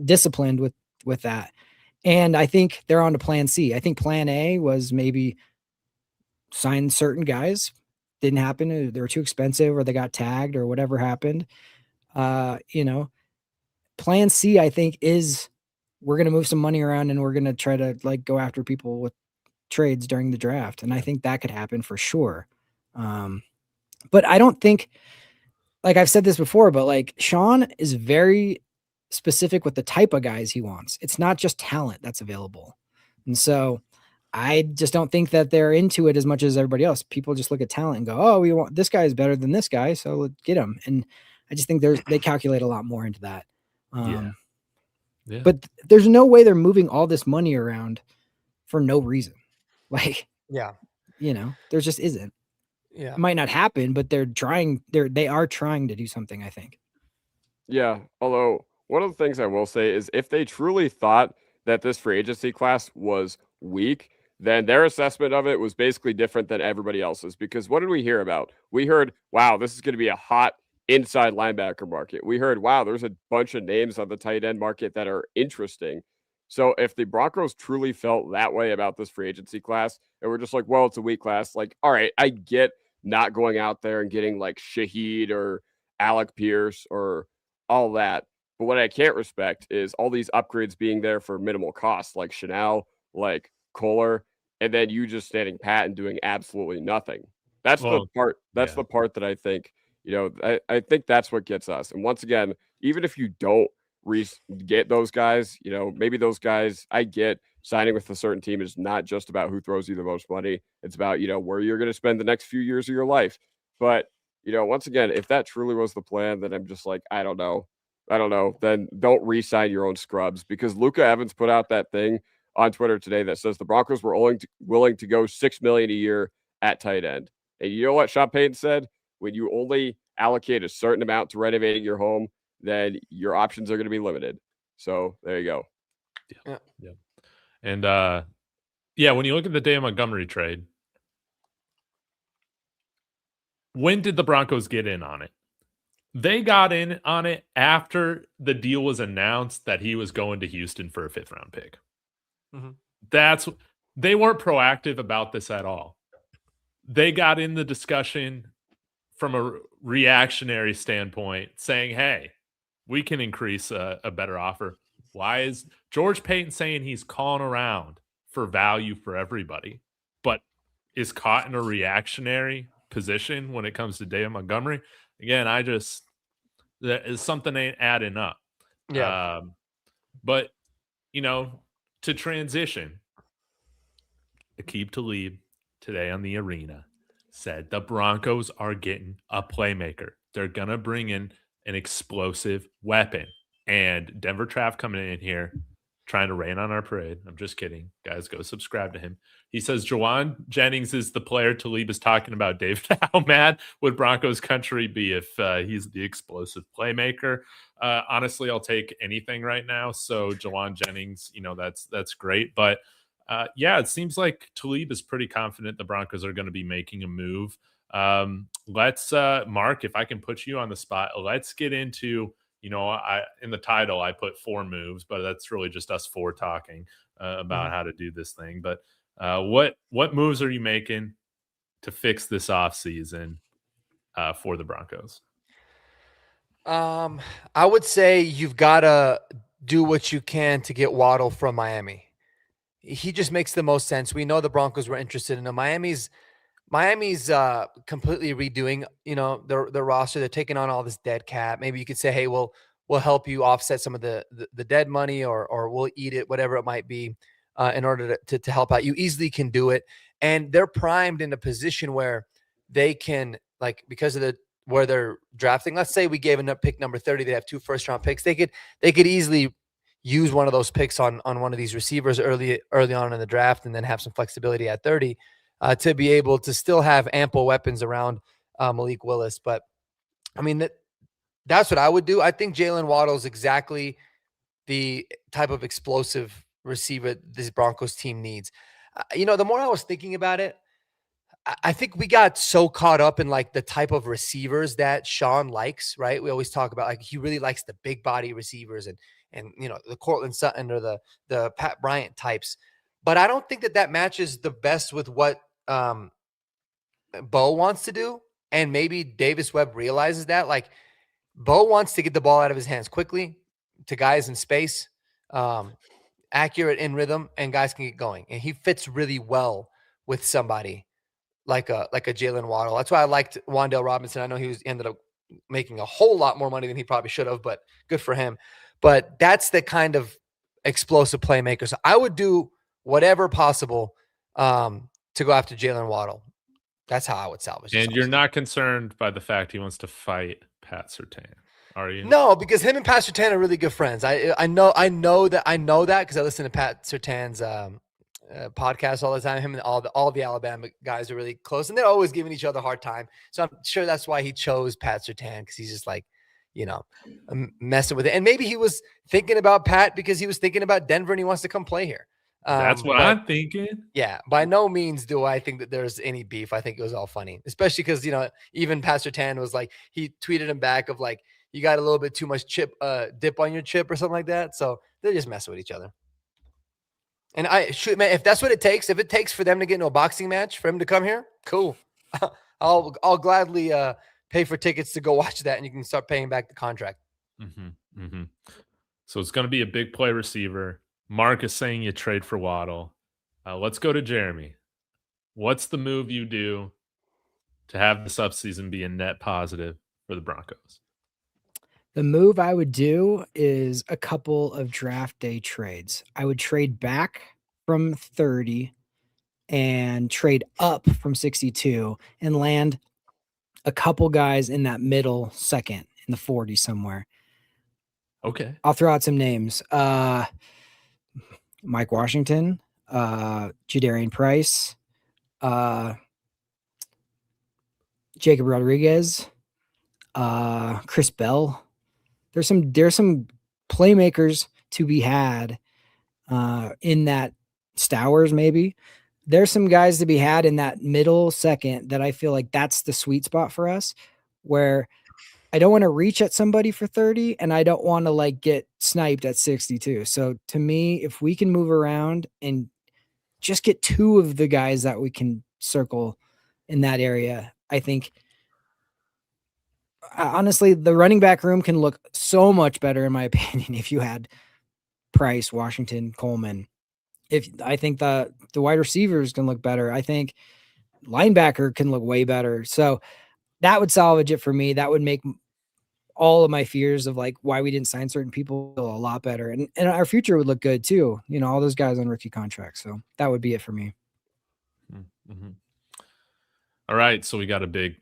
disciplined with that. And I think they're on to plan C. I think plan A was maybe sign certain guys. Didn't happen. They were too expensive, or they got tagged, or whatever happened. Plan C, I think, is we're going to move some money around and we're going to try to go after people with trades during the draft. And I think that could happen for sure. But I don't think, I've said this before, but Sean is very specific with the type of guys he wants. It's not just talent that's available. And so I just don't think that they're into it as much as everybody else. People just look at talent and go, oh, we want this guy is better than this guy, so let's get him. And I just think they calculate a lot more into that. Yeah. But there's no way they're moving all this money around for no reason. Like, Yeah. There just isn't. Yeah. It might not happen, but they are trying to do something, I think. Yeah. Although one of the things I will say is if they truly thought that this free agency class was weak, then their assessment of it was basically different than everybody else's. Because what did we hear about? We heard, wow, this is going to be a hot inside linebacker market. We heard, wow, there's a bunch of names on the tight end market that are interesting. So if the Broncos truly felt that way about this free agency class, and we're just like, well, it's a weak class, like, all right, I get not going out there and getting like Shaheed or Alec Pierce or all that. But what I can't respect is all these upgrades being there for minimal cost, like Chanel, like Kohler, and then you just standing pat and doing absolutely nothing. That's the part. That's the part that I think, I think that's what gets us. And once again, even if you don't get those guys, maybe those guys, I get signing with a certain team is not just about who throws you the most money. It's about, where you're going to spend the next few years of your life. But, once again, if that truly was the plan, then I'm just like, I don't know. Then don't re-sign your own scrubs, because Luka Evans put out that thing on Twitter today that says the Broncos were willing to go $6 million a year at tight end. And you know what Sean Payton said? When you only allocate a certain amount to renovating your home, then your options are going to be limited. So there you go. Yeah. And when you look at the Dave Montgomery trade, when did the Broncos get in on it? They got in on it after the deal was announced that he was going to Houston for a 5th-round pick. Mm-hmm. They weren't proactive about this at all. They got in the discussion from a reactionary standpoint, saying, hey, we can increase a better offer. Why is George Payton saying he's calling around for value for everybody, but is caught in a reactionary position when it comes to Dave Montgomery? Again, something ain't adding up. Yeah. But, to transition, Aqib Talib today on the Arena said the Broncos are getting a playmaker. They're going to bring in an explosive weapon. And Denver Trav coming in here trying to rain on our parade. I'm just kidding. Guys, go subscribe to him. He says Jawan Jennings is the player Talib is talking about. Dave, how mad would Broncos country be if he's the explosive playmaker? Honestly, I'll take anything right now. So Jawan Jennings, that's great. But it seems like Talib is pretty confident the Broncos are going to be making a move. Let's Mark, if I can put you on the spot, let's get into, in the title, I put 4 moves, but that's really just us 4 talking about how to do this thing. But what moves are you making to fix this offseason for the Broncos? I would say you've got to do what you can to get Waddle from Miami. He just makes the most sense. We know the Broncos were interested in him. Miami's completely redoing, their roster. They're taking on all this dead cap. Maybe you could say, hey, we'll help you offset some of the dead money, or we'll eat it, whatever it might be, in order to help out. You easily can do it. And they're primed in a position where they can, like, because of where they're drafting. Let's say we gave them pick number 30. They have 2 first-round picks. They could easily use one of those picks on one of these receivers early on in the draft, and then have some flexibility at 30 to be able to still have ample weapons around Malik Willis. But I mean, that's what I would do. I think Jalen Waddle is exactly the type of explosive receiver this Broncos team needs. The more I was thinking about it, I think we got so caught up in like the type of receivers that Sean likes, right? We always talk about, like, he really likes the big body receivers and the Cortland Sutton or the Pat Bryant types. But I don't think that matches the best with what Bo wants to do. And maybe Davis Webb realizes that. Like, Bo wants to get the ball out of his hands quickly to guys in space, accurate in rhythm, and guys can get going. And he fits really well with somebody like a Jalen Waddle. That's why I liked Wan'Dale Robinson. I know he ended up making a whole lot more money than he probably should have, but good for him. But that's the kind of explosive playmaker. So I would do whatever possible to go after Jalen Waddle. That's how I would salvage. And you're not concerned by the fact he wants to fight Pat Surtain? Are you? No, because him and Pat Surtain are really good friends. I know that because I listen to Pat Surtain's podcast all the time. Him and all the Alabama guys are really close, and they're always giving each other a hard time. So I'm sure that's why he chose Pat Surtain, because he's just like, messing with it. And maybe he was thinking about Pat because he was thinking about Denver and he wants to come play here. That's what I'm thinking. Yeah, by no means do I think that there's any beef. I think it was all funny, especially because even Pat Surtain was like, he tweeted him back of like, you got a little bit too much dip on your chip or something like that. So they're just messing with each other. And man, if that's what it takes, if it takes for them to get into a boxing match for him to come here, cool. I'll gladly pay for tickets to go watch that, and you can start paying back the contract. Mm-hmm, mm-hmm. So it's going to be a big play receiver. Mark is saying you trade for Waddle. Let's go to Jeremy. What's the move you do to have this offseason be a net positive for the Broncos? The move I would do is a couple of draft day trades. I would trade back from 30 and trade up from 62 and land a couple guys in that middle second in the 40 somewhere. Okay. I'll throw out some names. Mike Washington, Jadarian Price, Jacob Rodriguez, Chris Bell. There's some playmakers to be had in that Stowers, maybe. There's some guys to be had in that middle second that I feel like that's the sweet spot for us, where I don't want to reach at somebody for 30 and I don't want to like get sniped at 62. So to me, if we can move around and just get two of the guys that we can circle in that area, I think honestly, the running back room can look so much better, in my opinion, if you had Price, Washington, Coleman. I think the wide receivers can look better. I think linebacker can look way better. So that would salvage it for me. That would make all of my fears of like why we didn't sign certain people a lot better. And our future would look good too. All those guys on rookie contracts. So that would be it for me. Mm-hmm. All right. So we got a big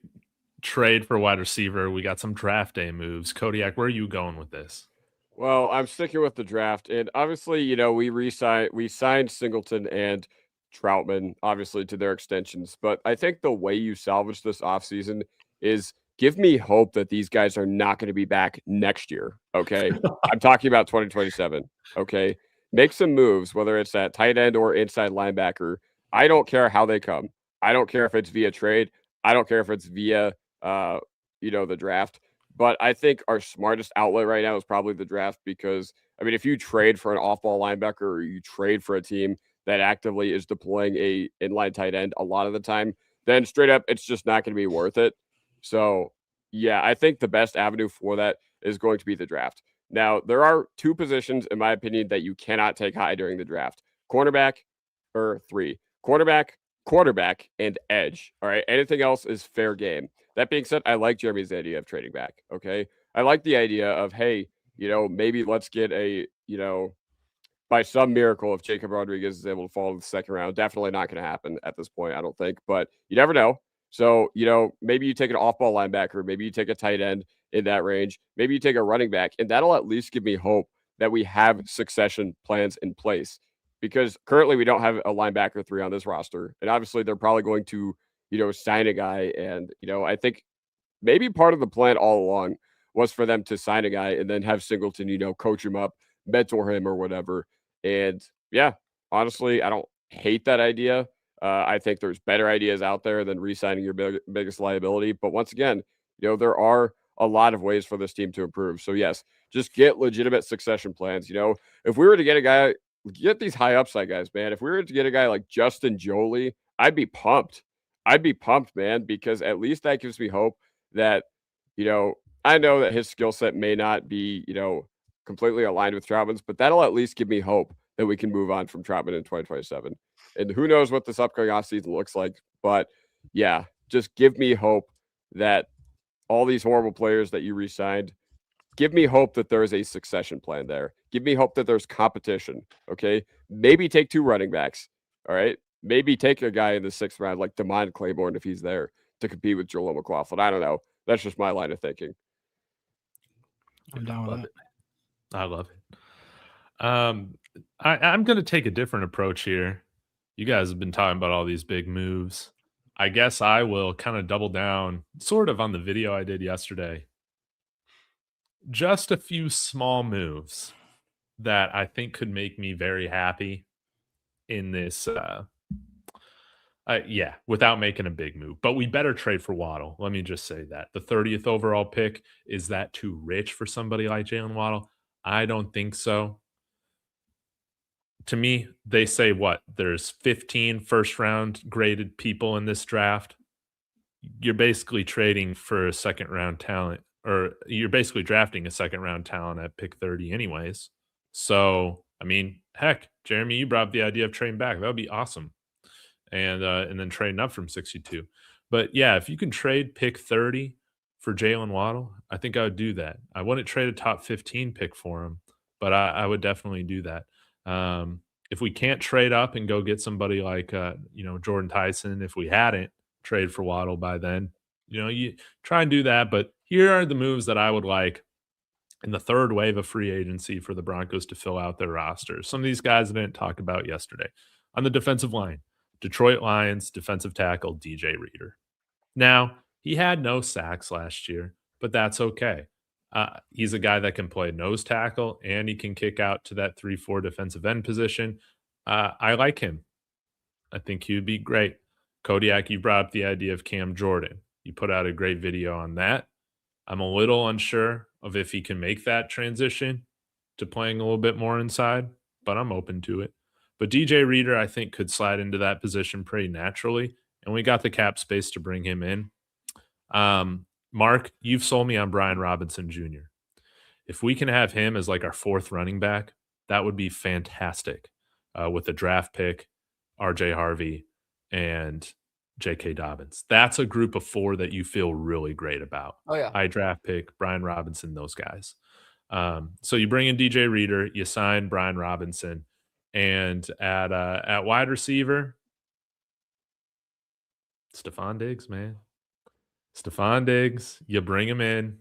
trade for wide receiver. We got some draft day moves. Kodiak, where are you going with this? Well, I'm sticking with the draft, and obviously, we signed Singleton and Troutman, obviously, to their extensions. But I think the way you salvage this offseason is give me hope that these guys are not going to be back next year. Okay, I'm talking about 2027. Okay, make some moves, whether it's at tight end or inside linebacker. I don't care how they come. I don't care if it's via trade. I don't care if it's via the draft. But I think our smartest outlet right now is probably the draft, because, I mean, if you trade for an off-ball linebacker or you trade for a team that actively is deploying a inline tight end a lot of the time, then straight up, it's just not going to be worth it. So, yeah, I think the best avenue for that is going to be the draft. Now, there are two positions, in my opinion, that you cannot take high during the draft. Quarterback, quarterback, and edge. All right, anything else is fair game. That being said, I like Jeremy's idea of trading back. Okay. I like the idea of, hey, maybe let's get by some miracle, if Jacob Rodriguez is able to fall in the second round, definitely not going to happen at this point, I don't think, but you never know. So, maybe you take an off-ball linebacker, maybe you take a tight end in that range, maybe you take a running back, and that'll at least give me hope that we have succession plans in place, because currently we don't have a linebacker 3 on this roster. And obviously they're probably going to sign a guy. And, I think maybe part of the plan all along was for them to sign a guy and then have Singleton, coach him up, mentor him or whatever. And yeah, honestly, I don't hate that idea. I think there's better ideas out there than re-signing your biggest liability. But once again, there are a lot of ways for this team to improve. So yes, just get legitimate succession plans. If we were to get a guy, get these high upside guys, man. If we were to get a guy like Justin Jolie, I'd be pumped. Man, because at least that gives me hope that, I know that his skill set may not be, completely aligned with Troutman's, but that'll at least give me hope that we can move on from Troutman in 2027. And who knows what this upcoming offseason looks like. But yeah, just give me hope that all these horrible players that you re-signed, give me hope that there is a succession plan there. Give me hope that there's competition. Okay. Maybe take 2 running backs. All right. Maybe take a guy in the 6th round like Damon Claiborne if he's there to compete with Joel McLaughlin. I don't know. That's just my line of thinking. I'm down with Love it. I love it. I'm going to take a different approach here. You guys have been talking about all these big moves. I guess I will kind of double down sort of on the video I did yesterday. Just a few small moves that I think could make me very happy in this without making a big move. But we better trade for Waddle. Let me just say that. The 30th overall pick, is that too rich for somebody like Jalen Waddle? I don't think so. To me, they say what? There's 15 first-round graded people in this draft. You're basically trading for a second-round talent, or you're basically drafting a second-round talent at pick 30 anyways. So, I mean, heck, Jeremy, you brought up the idea of trading back. That would be awesome. And then trading up from 62. But yeah, if you can trade pick 30 for Jalen Waddle, I think I would do that. I wouldn't trade a top 15 pick for him, but I would definitely do that. If we can't trade up and go get somebody like Jordan Tyson, if we hadn't trade for Waddle by then, you try and do that. But here are the moves that I would like in the third wave of free agency for the Broncos to fill out their roster. Some of these guys I didn't talk about yesterday. On the defensive line, Detroit Lions defensive tackle DJ Reader. Now, he had no sacks last year, but that's okay. He's a guy that can play nose tackle, and he can kick out to that 3-4 defensive end position. I like him. I think he would be great. Kodiak, you brought up the idea of Cam Jordan. You put out a great video on that. I'm a little unsure of if he can make that transition to playing a little bit more inside, but I'm open to it. But DJ Reader, I think, could slide into that position pretty naturally, and we got the cap space to bring him in. Mark, you've sold me on Brian Robinson Jr. If we can have him as like our fourth running back, that would be fantastic with a draft pick, RJ Harvey, and J.K. Dobbins. That's a group of four that you feel really great about. Oh, yeah. High draft pick, Brian Robinson, those guys. So you bring in DJ Reader, you sign Brian Robinson, and at wide receiver, Stephon Diggs, man. Stephon Diggs, you bring him in.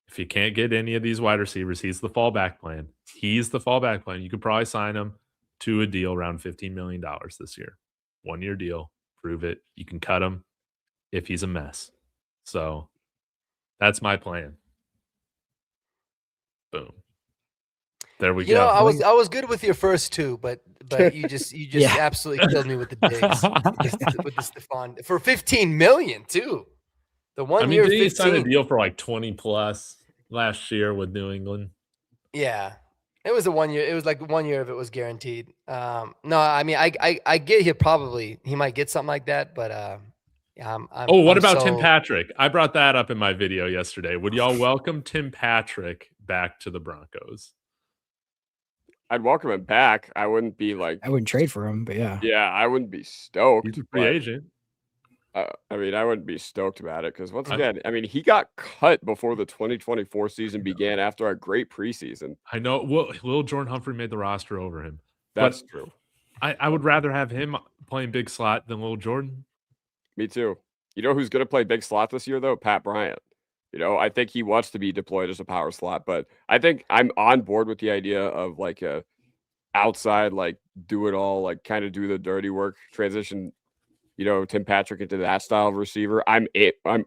If you can't get any of these wide receivers, he's the fallback plan. He's the fallback plan. You could probably sign him to a deal around $15 million this year. 1-year deal. Prove it. You can cut him if he's a mess. So that's my plan. Boom. There we go. I was good with your first two, but you just absolutely killed me with the Diggs with the Stephon for $15 million too. The 1 year, he signed a deal for like 20 plus last year with New England. Yeah, it was a 1 year. It was like 1 year if it was guaranteed. No, I mean, I get he might get something like that, but what about Tim Patrick? I brought that up in my video yesterday. Would y'all welcome Tim Patrick back to the Broncos? I'd welcome him back. I wouldn't be like, I wouldn't trade for him, but yeah. Yeah, I wouldn't be stoked. He's a free agent. I mean, I wouldn't be stoked about it because once again, I mean, he got cut before the 2024 season began after a great preseason. I know. Well, Lil Jordan Humphrey made the roster over him. That's true. I would rather have him playing big slot than Lil Jordan. Me too. You know who's going to play big slot this year, though? Pat Bryant. I think he wants to be deployed as a power slot, but I think I'm on board with the idea of like a outside, like do it all, like kind of do the dirty work transition. Tim Patrick into that style of receiver. I'm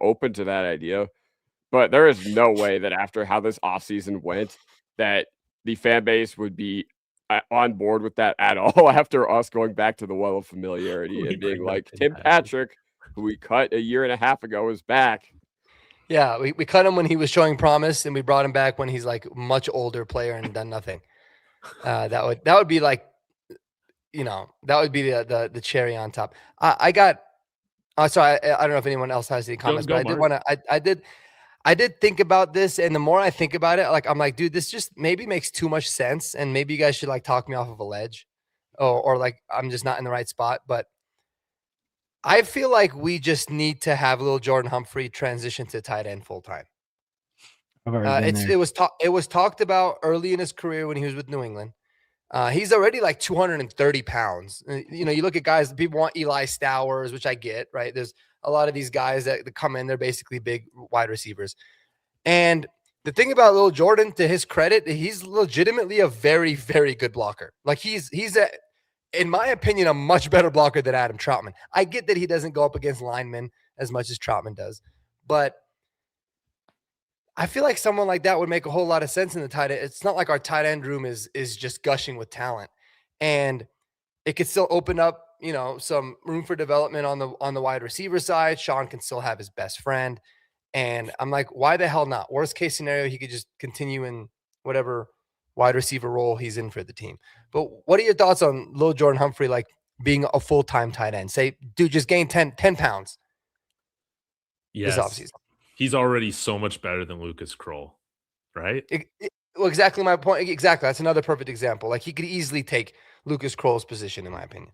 open to that idea, but there is no way that after how this offseason went, that the fan base would be on board with that at all after us going back to the well of familiarity and being like, Tim Patrick, who we cut a year and a half ago, is back. Yeah, we cut him when he was showing promise, and we brought him back when he's like a much older player and done nothing. That would be like, that would be the cherry on top. I don't know if anyone else has any comments, but I did want to, I did think about this, and the more I think about it, like, I'm like, dude, this just maybe makes too much sense. And maybe you guys should like talk me off of a ledge or like, I'm just not in the right spot. But I feel like we just need to have little Jordan Humphrey transition to tight end full time. It was talked about early in his career when he was with New England. He's already like 230 pounds. You look at guys, people want Eli Stowers, which I get, right? There's a lot of these guys that come in, they're basically big wide receivers. And The thing about Lil Jordan, to his credit, he's legitimately a very, very good blocker. Like he's in my opinion, a much better blocker than Adam Troutman. I get that he doesn't go up against linemen as much as Troutman does, but I feel like someone like that would make a whole lot of sense in the tight end. It's not like our tight end room is just gushing with talent, and it could still open up, some room for development on the wide receiver side. Sean can still have his best friend. And I'm like, why the hell not? Worst case scenario, he could just continue in whatever wide receiver role he's in for the team. But what are your thoughts on Lil Jordan Humphrey, like being a full-time tight end? Say, dude, just gain 10 pounds Yes. this offseason. He's already so much better than Lucas Kroll, right? Well, exactly my point. Exactly. That's another perfect example. Like he could easily take Lucas Kroll's position, in my opinion.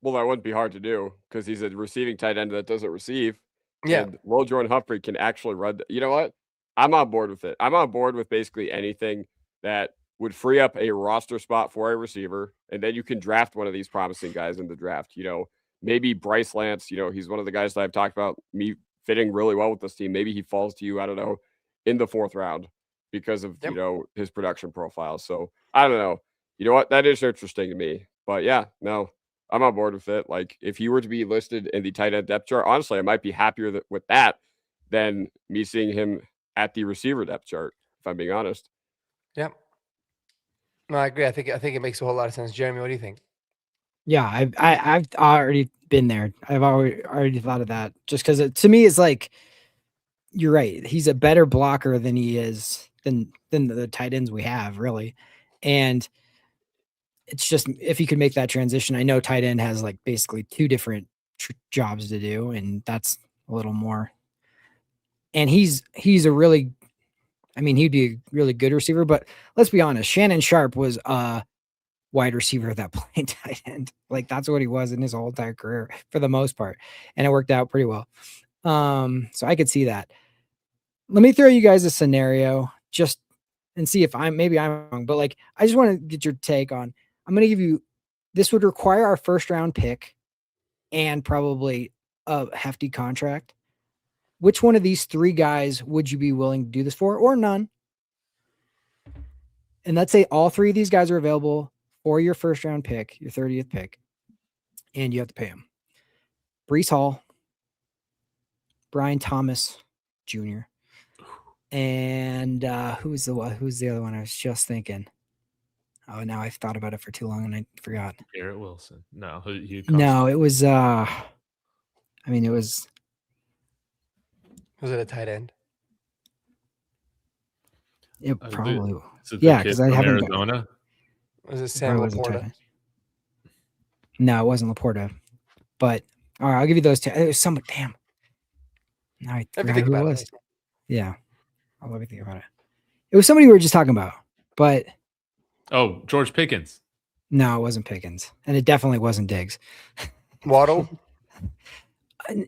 Well, that wouldn't be hard to do because he's a receiving tight end that doesn't receive. Yeah. And Lil Jordan Humphrey can actually run. You know what? I'm on board with it. I'm on board with basically anything that would free up a roster spot for a receiver. And then you can draft one of these promising guys in the draft. Maybe Bryce Lance, he's one of the guys that I've talked about me fitting really well with this team. Maybe he falls to you, I don't know, in the 4th round because of, his production profile. So I don't know. You know what? That is interesting to me. But yeah, no, I'm on board with it. Like if he were to be listed in the tight end depth chart, honestly, I might be happier with that than me seeing him at the receiver depth chart, if I'm being honest. Yep. No, I agree. I think it makes a whole lot of sense. Jeremy, what do you think? Yeah, I've already been there. I've already thought of that. Just because to me, it's like you're right. He's a better blocker than he is than the tight ends we have, really. And it's just if he could make that transition. I know tight end has like basically 2 different jobs to do, and that's a little more. And he's a really, he'd be a really good receiver. But let's be honest, Shannon Sharp was a wide receiver that played tight end. Like that's what he was in his whole entire career for the most part, and it worked out pretty well. So I could see that. Let me throw you guys a scenario just and see if maybe I'm wrong, but like I just want to get your take on. I'm going to give you, this would require our 1st round pick and probably a hefty contract. Which one of these 3 guys would you be willing to do this for, or none? And let's say all 3 of these guys are available for your 1st round pick, your 30th pick, and you have to pay them. Breece Hall, Brian Thomas Jr., and who's the other one I was just thinking? Oh, now I've thought about it for too long and I forgot. Garrett Wilson. No, no, it was. It was. Was it a tight end? It probably. Yeah, because I haven't. Arizona. Was it Sam Laporta? No, it wasn't Laporta. But all right, I'll give you those 2. It was somebody. Damn. No, I forgot who it was. Yeah, I'll let me think about it. It was somebody we were just talking about, but. Oh, George Pickens. No, it wasn't Pickens. And it definitely wasn't Diggs. Waddle?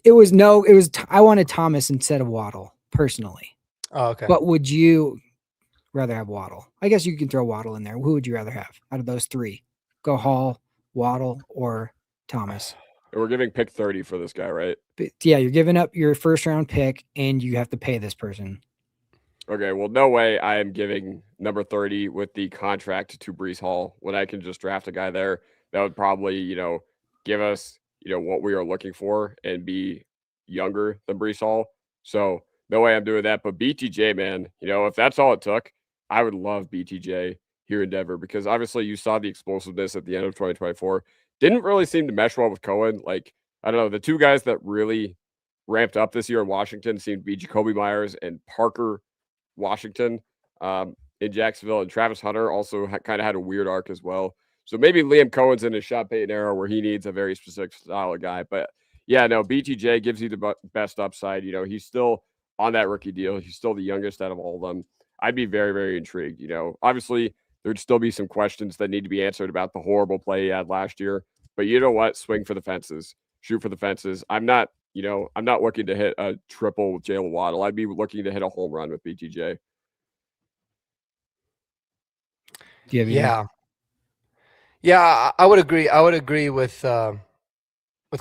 It was I wanted Thomas instead of Waddle, personally. Oh, okay. But would you rather have Waddle? I guess you can throw Waddle in there. Who would you rather have out of those 3? Go Hall, Waddle, or Thomas? We're giving pick 30 for this guy, right? But yeah, you're giving up your 1st round pick and you have to pay this person. Okay, well, no way I am giving number 30 with the contract to Breece Hall when I can just draft a guy there that would probably, give us, what we are looking for and be younger than Breece Hall. So no way I'm doing that. But BTJ, man, if that's all it took, I would love BTJ here in Denver because obviously you saw the explosiveness at the end of 2024. Didn't really seem to mesh well with Cohen. Like, I don't know, the 2 guys that really ramped up this year in Washington seemed to be Jacoby Myers and Parker Washington in Jacksonville, and Travis Hunter also kind of had a weird arc as well. So maybe Liam Cohen's in his Sean Payton era where he needs a very specific style of guy. But yeah, no, BTJ gives you the best upside. He's still on that rookie deal. He's still the youngest out of all of them. I'd be very, very intrigued. Obviously there'd still be some questions that need to be answered about the horrible play he had last year. But you know what? Swing for the fences, shoot for the fences. I'm not looking to hit a triple with Jaylen Waddle. I'd be looking to hit a home run with BTJ. Yeah, I would agree. I would agree with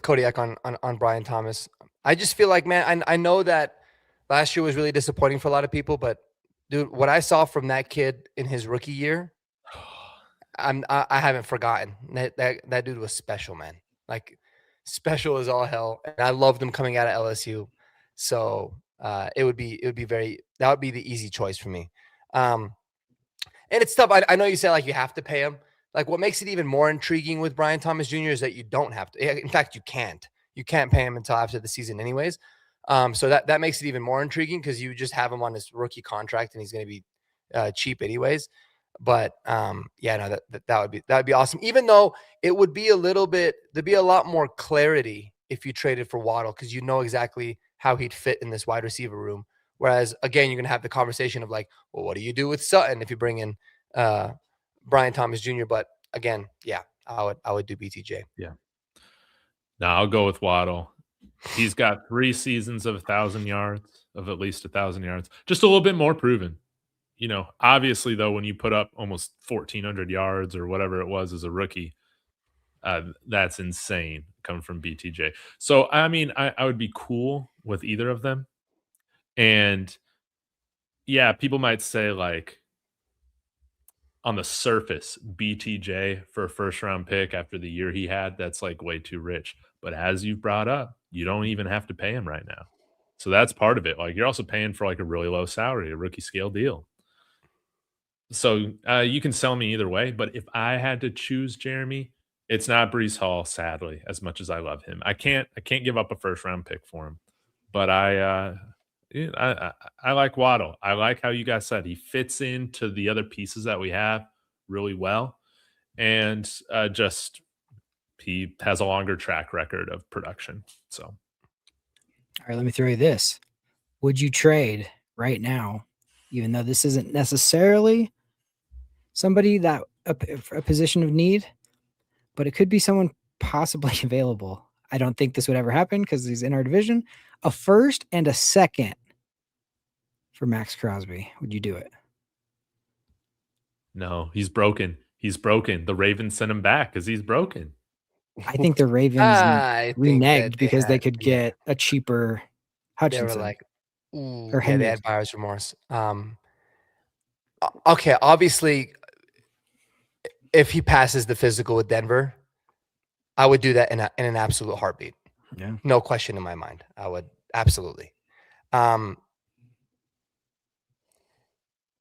Kodiak on Brian Thomas. I just feel like, man, I know that Last year was really disappointing for a lot of people, but dude, what I saw from that kid in his rookie year, I haven't forgotten. That dude was special, man. Like special as all hell. And I loved him coming out of LSU. So that would be the easy choice for me. And it's tough. I know you say like you have to pay him. Like what makes it even more intriguing with Brian Thomas Jr. is that you don't have to. In fact, you can't. You can't pay him until after the season, anyways. So that makes it even more intriguing because you just have him on his rookie contract and he's going to be cheap anyways. But yeah, no, that would be awesome. Even though it would be there'd be a lot more clarity if you traded for Waddle because you know exactly how he'd fit in this wide receiver room. Whereas again, you're gonna have the conversation of like, well, what do you do with Sutton if you bring in Brian Thomas Jr.? But again, yeah, I would do BTJ. Yeah. Now I'll go with Waddle. He's got 3 seasons of 1,000 yards, of at least 1,000 yards. Just a little bit more proven. You know, obviously, though, when you put up almost 1,400 yards or whatever it was as a rookie, that's insane coming from BTJ. So, I mean, I would be cool with either of them. And, yeah, people might say, like, on the surface, BTJ for a first-round pick after the year he had, that's, like, way too rich. But as you've brought up, you don't even have to pay him right now. So that's part of it. Like, you're also paying for, like, a really low salary, a rookie scale deal. So you can sell me either way, but if I had to choose Jeremy, it's not Breece Hall, sadly, as much as I love him. I can't give up a first round pick for him. But I like Waddle. I like how you guys said he fits into the other pieces that we have really well. And just he has a longer track record of production. So all right, let me throw you this. Would you trade right now, even though this isn't necessarily somebody that a position of need, but it could be someone possibly available? I don't think this would ever happen because he's in our division. A first and a second for Max Crosby. Would you do it? No, he's broken. He's broken. The Ravens sent him back because he's broken. I think the Ravens reneged because they could get a cheaper Hutchinson. They were like, ooh, or yeah, they had buyer's remorse. Okay, obviously, if he passes the physical with Denver, I would do that in an absolute heartbeat. Yeah, no question in my mind. I would absolutely.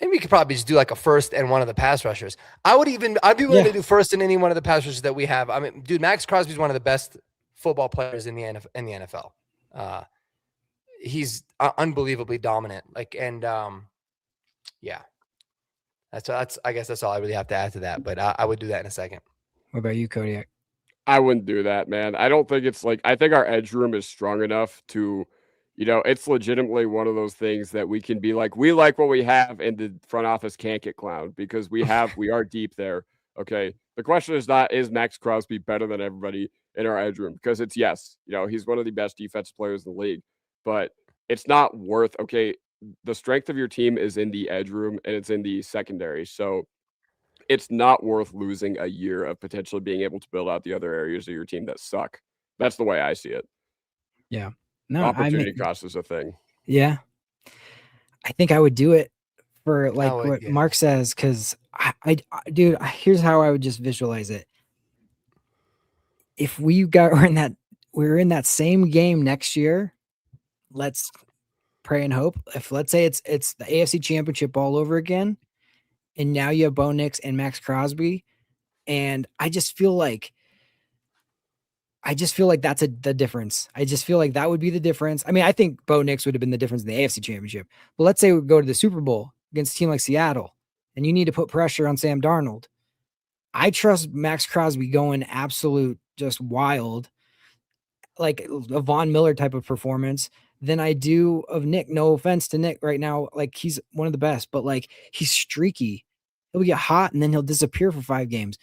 And we could probably just do like a first and one of the pass rushers. I'd be willing to do first in any one of the pass rushers that we have. I mean, dude, Max Crosby's one of the best football players in the NFL. He's unbelievably dominant. Yeah. That's I guess that's all I really have to add to that. But I would do that in a second. What about you, Kodiak? I wouldn't do that, man. I don't think it's like, I think our edge room is strong enough to, it's legitimately one of those things that we can be like, we like what we have, and the front office can't get clowned because we are deep there. Okay. The question is not, is Max Crosby better than everybody in our edge room? Because it's yes. He's one of the best defensive players in the league, but it's not worth, okay, the strength of your team is in the edge room and it's in the secondary. So it's not worth losing a year of potentially being able to build out the other areas of your team that suck. That's the way I see it. Yeah. No, opportunity cost is a thing. Yeah. I think I would do it for what Mark says, because dude, here's how I would just visualize it. If we're in that same game next year, let's pray and hope. If let's say it's the AFC Championship all over again, and now you have Bo Nix and Max Crosby, and I just feel like that's the difference. I just feel like that would be the difference. I mean, I think Bo Nix would have been the difference in the AFC Championship. But let's say we go to the Super Bowl against a team like Seattle, and you need to put pressure on Sam Darnold. I trust Max Crosby going absolute just wild, like a Von Miller type of performance, than I do of Nick. No offense to Nick right now. Like, he's one of the best, but like, he's streaky. He'll get hot and then he'll disappear for 5 games.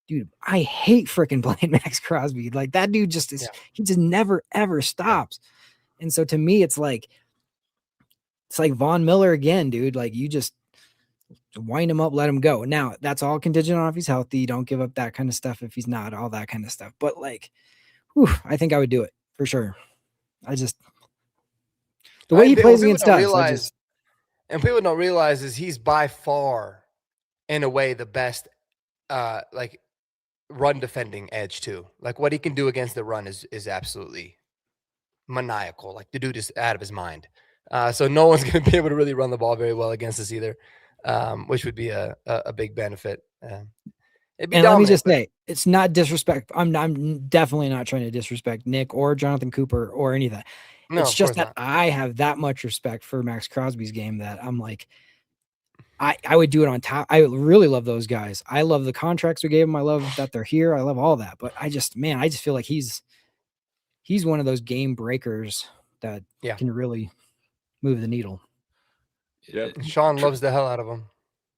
Dude, I hate freaking playing Max Crosby. Like, that dude just is, he just never, ever stops. And so to me, it's like Von Miller again, dude. Like, you just wind him up, let him go. Now, that's all contingent on if he's healthy. Don't give up that kind of stuff if he's not, all that kind of stuff. But like, I think I would do it for sure. The way he plays people against don't us, realize, and people don't realize is he's by far, in a way, the best, like run defending edge too. Like what he can do against the run is absolutely maniacal. Like the dude is out of his mind. So no one's going to be able to really run the ball very well against us either, which would be a big benefit. It'd be and let me dominant, just but say, it's not disrespect. I'm definitely not trying to disrespect Nick or Jonathan Cooper or any of that. no, It's of just course that not. I have that much respect for Max Crosby's game that I'm like, I would do it on top. I really love those guys. I love the contracts we gave them. I love that they're here. I love all that. But I just feel like he's one of those game breakers that Yeah. can really move the needle. Yep. Sean loves the hell out of him.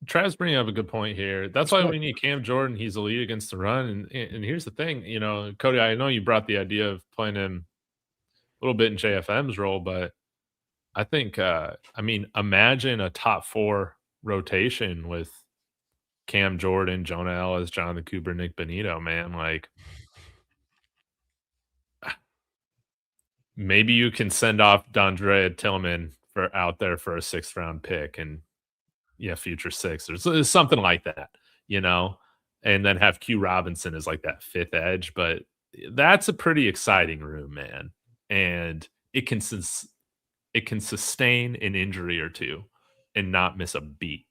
Trav's bringing up a good point here. That's why we need Cam Jordan. He's elite against the run. And here's the thing, you know, Cody, I know you brought the idea of playing him a little bit in JFM's role, but I think, imagine a top 4 rotation with Cam Jordan, Jonah Ellis, Jonathan Cooper, Nick Bonito, man. Like, maybe you can send off Dondrea Tillman out there for a 6th round pick and future 6 or something like that, you know, and then have Q Robinson as like that 5th edge. But that's a pretty exciting room, man. And it can sustain an injury or two and not miss a beat.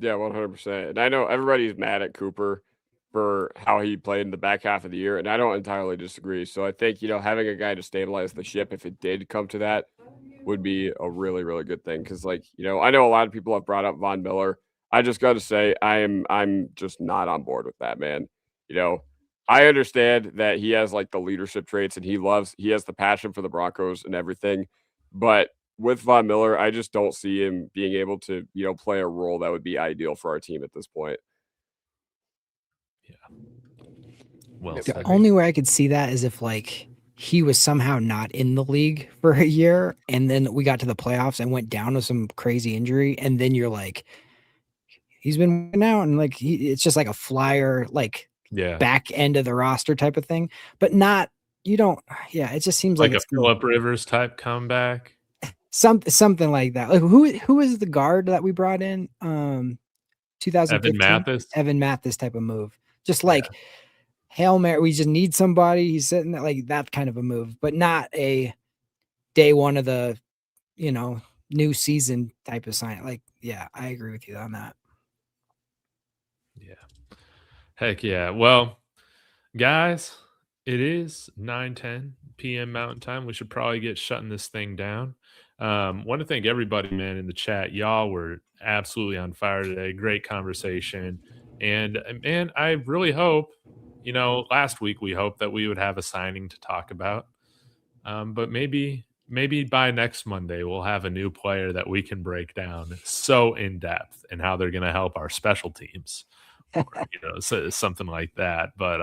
Yeah, 100%. And I know everybody's mad at Cooper for how he played in the back half of the year, and I don't entirely disagree. So I think, you know, having a guy to stabilize the ship, if it did come to that, would be a really, really good thing. Because, like, you know, I know a lot of people have brought up Von Miller. I just got to say, I'm just not on board with that, man. You know, I understand that he has like the leadership traits and he has the passion for the Broncos and everything, but with Von Miller, I just don't see him being able to, you know, play a role that would be ideal for our team at this point. Yeah. Well, The only way I could see that is if like he was somehow not in the league for a year and then we got to the playoffs and went down with some crazy injury. And then you're like, he's been out and like, it's just like a flyer, like back end of the roster type of thing, but not, it just seems like a Phillip Rivers type comeback. Something like that. Like who is the guard that we brought in? 2015 Evan Mathis type of move. Just like Hail Mary, we just need somebody. He's sitting there like that kind of a move, but not a day one of the, you know, new season type of sign. Like, yeah, I agree with you on that. Yeah. Heck yeah. Well, guys, it is 9:10 p.m. Mountain Time. We should probably get shutting this thing down. Want to thank everybody, man, in the chat. Y'all were absolutely on fire today. Great conversation. And, man, I really hope, you know, last week we hoped that we would have a signing to talk about. But maybe by next Monday we'll have a new player that we can break down so in depth and how they're going to help our special teams. Or, you know, something like that. But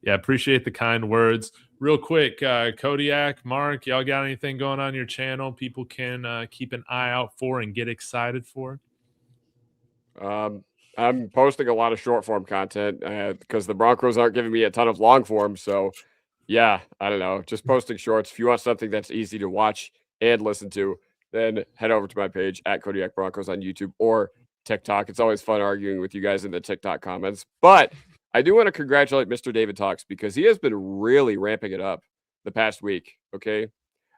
yeah, appreciate the kind words. Real quick, Kodiak, Mark, y'all got anything going on your channel people can keep an eye out for and get excited for? I'm posting a lot of short form content because the Broncos aren't giving me a ton of long form. So yeah, I don't know, just posting shorts. If you want something that's easy to watch and listen to, then head over to my page at Kodiak Broncos on YouTube or TikTok. It's always fun arguing with you guys in the TikTok comments. But I do want to congratulate Mr. David Talks because he has been really ramping it up the past week. Okay.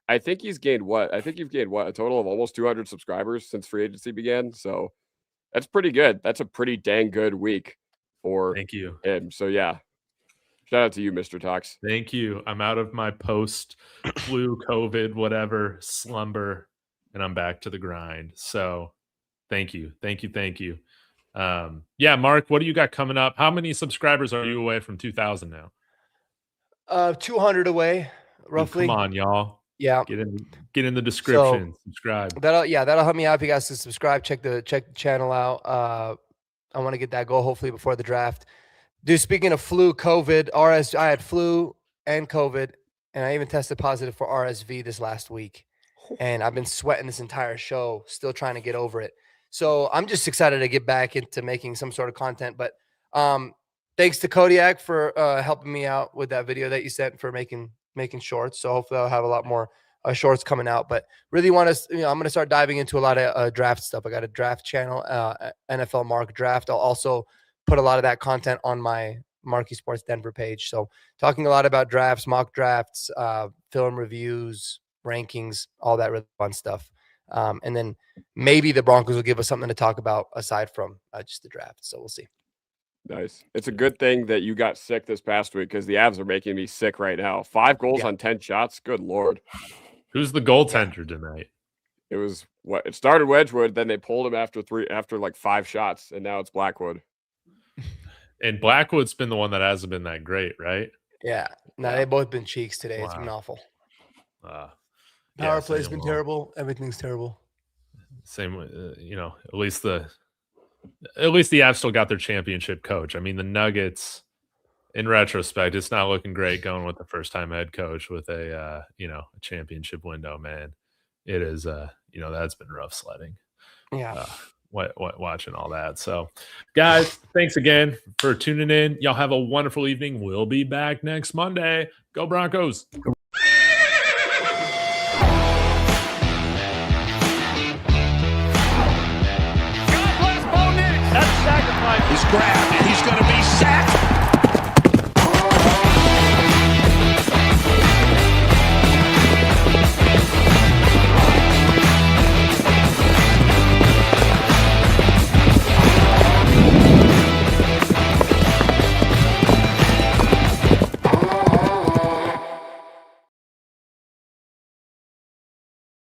I think you've gained a total of almost 200 subscribers since free agency began. So that's pretty good. That's a pretty dang good week for him. So yeah. Shout out to you, Mr. Talks. Thank you. I'm out of my post-flu, COVID, whatever, slumber, and I'm back to the grind. So thank you. Yeah, Mark, what do you got coming up? How many subscribers are you away from 2,000 now? 200 away, roughly. Come on, y'all. Yeah. Get in the description. Subscribe. That'll help me out if you guys to subscribe. Check the channel out. I want to get that goal hopefully before the draft. Dude, speaking of flu, COVID, I had flu and COVID, and I even tested positive for RSV this last week. And I've been sweating this entire show, still trying to get over it. So I'm just excited to get back into making some sort of content. But thanks to Kodiak for helping me out with that video that you sent for making shorts. So hopefully I'll have a lot more shorts coming out. But really want to, I'm going to start diving into a lot of draft stuff. I got a draft channel, NFL Mark Draft. I'll also put a lot of that content on my Marquee Sports Denver page. So talking a lot about drafts, mock drafts, film reviews, rankings, all that really fun stuff. And then maybe the Broncos will give us something to talk about aside from just the draft. So we'll see. Nice. It's a good thing that you got sick this past week because the Avs are making me sick right now. 5 goals on 10 shots. Good Lord. Who's the goaltender tonight? It was it started Wedgwood, then they pulled him after like 5 shots, and now it's Blackwood. And Blackwood's been the one that hasn't been that great, right? Yeah. No, they've both been cheeks today. Wow. It's been awful. Power play's been terrible. Everything's terrible. Same with, at least the Avs still got their championship coach. I mean, the Nuggets, in retrospect, it's not looking great going with the first-time head coach with a championship window, man. It is, that's been rough sledding. Yeah. Watching all that. So, guys, thanks again for tuning in. Y'all have a wonderful evening. We'll be back next Monday. Go Broncos. He's grabbed and he's going to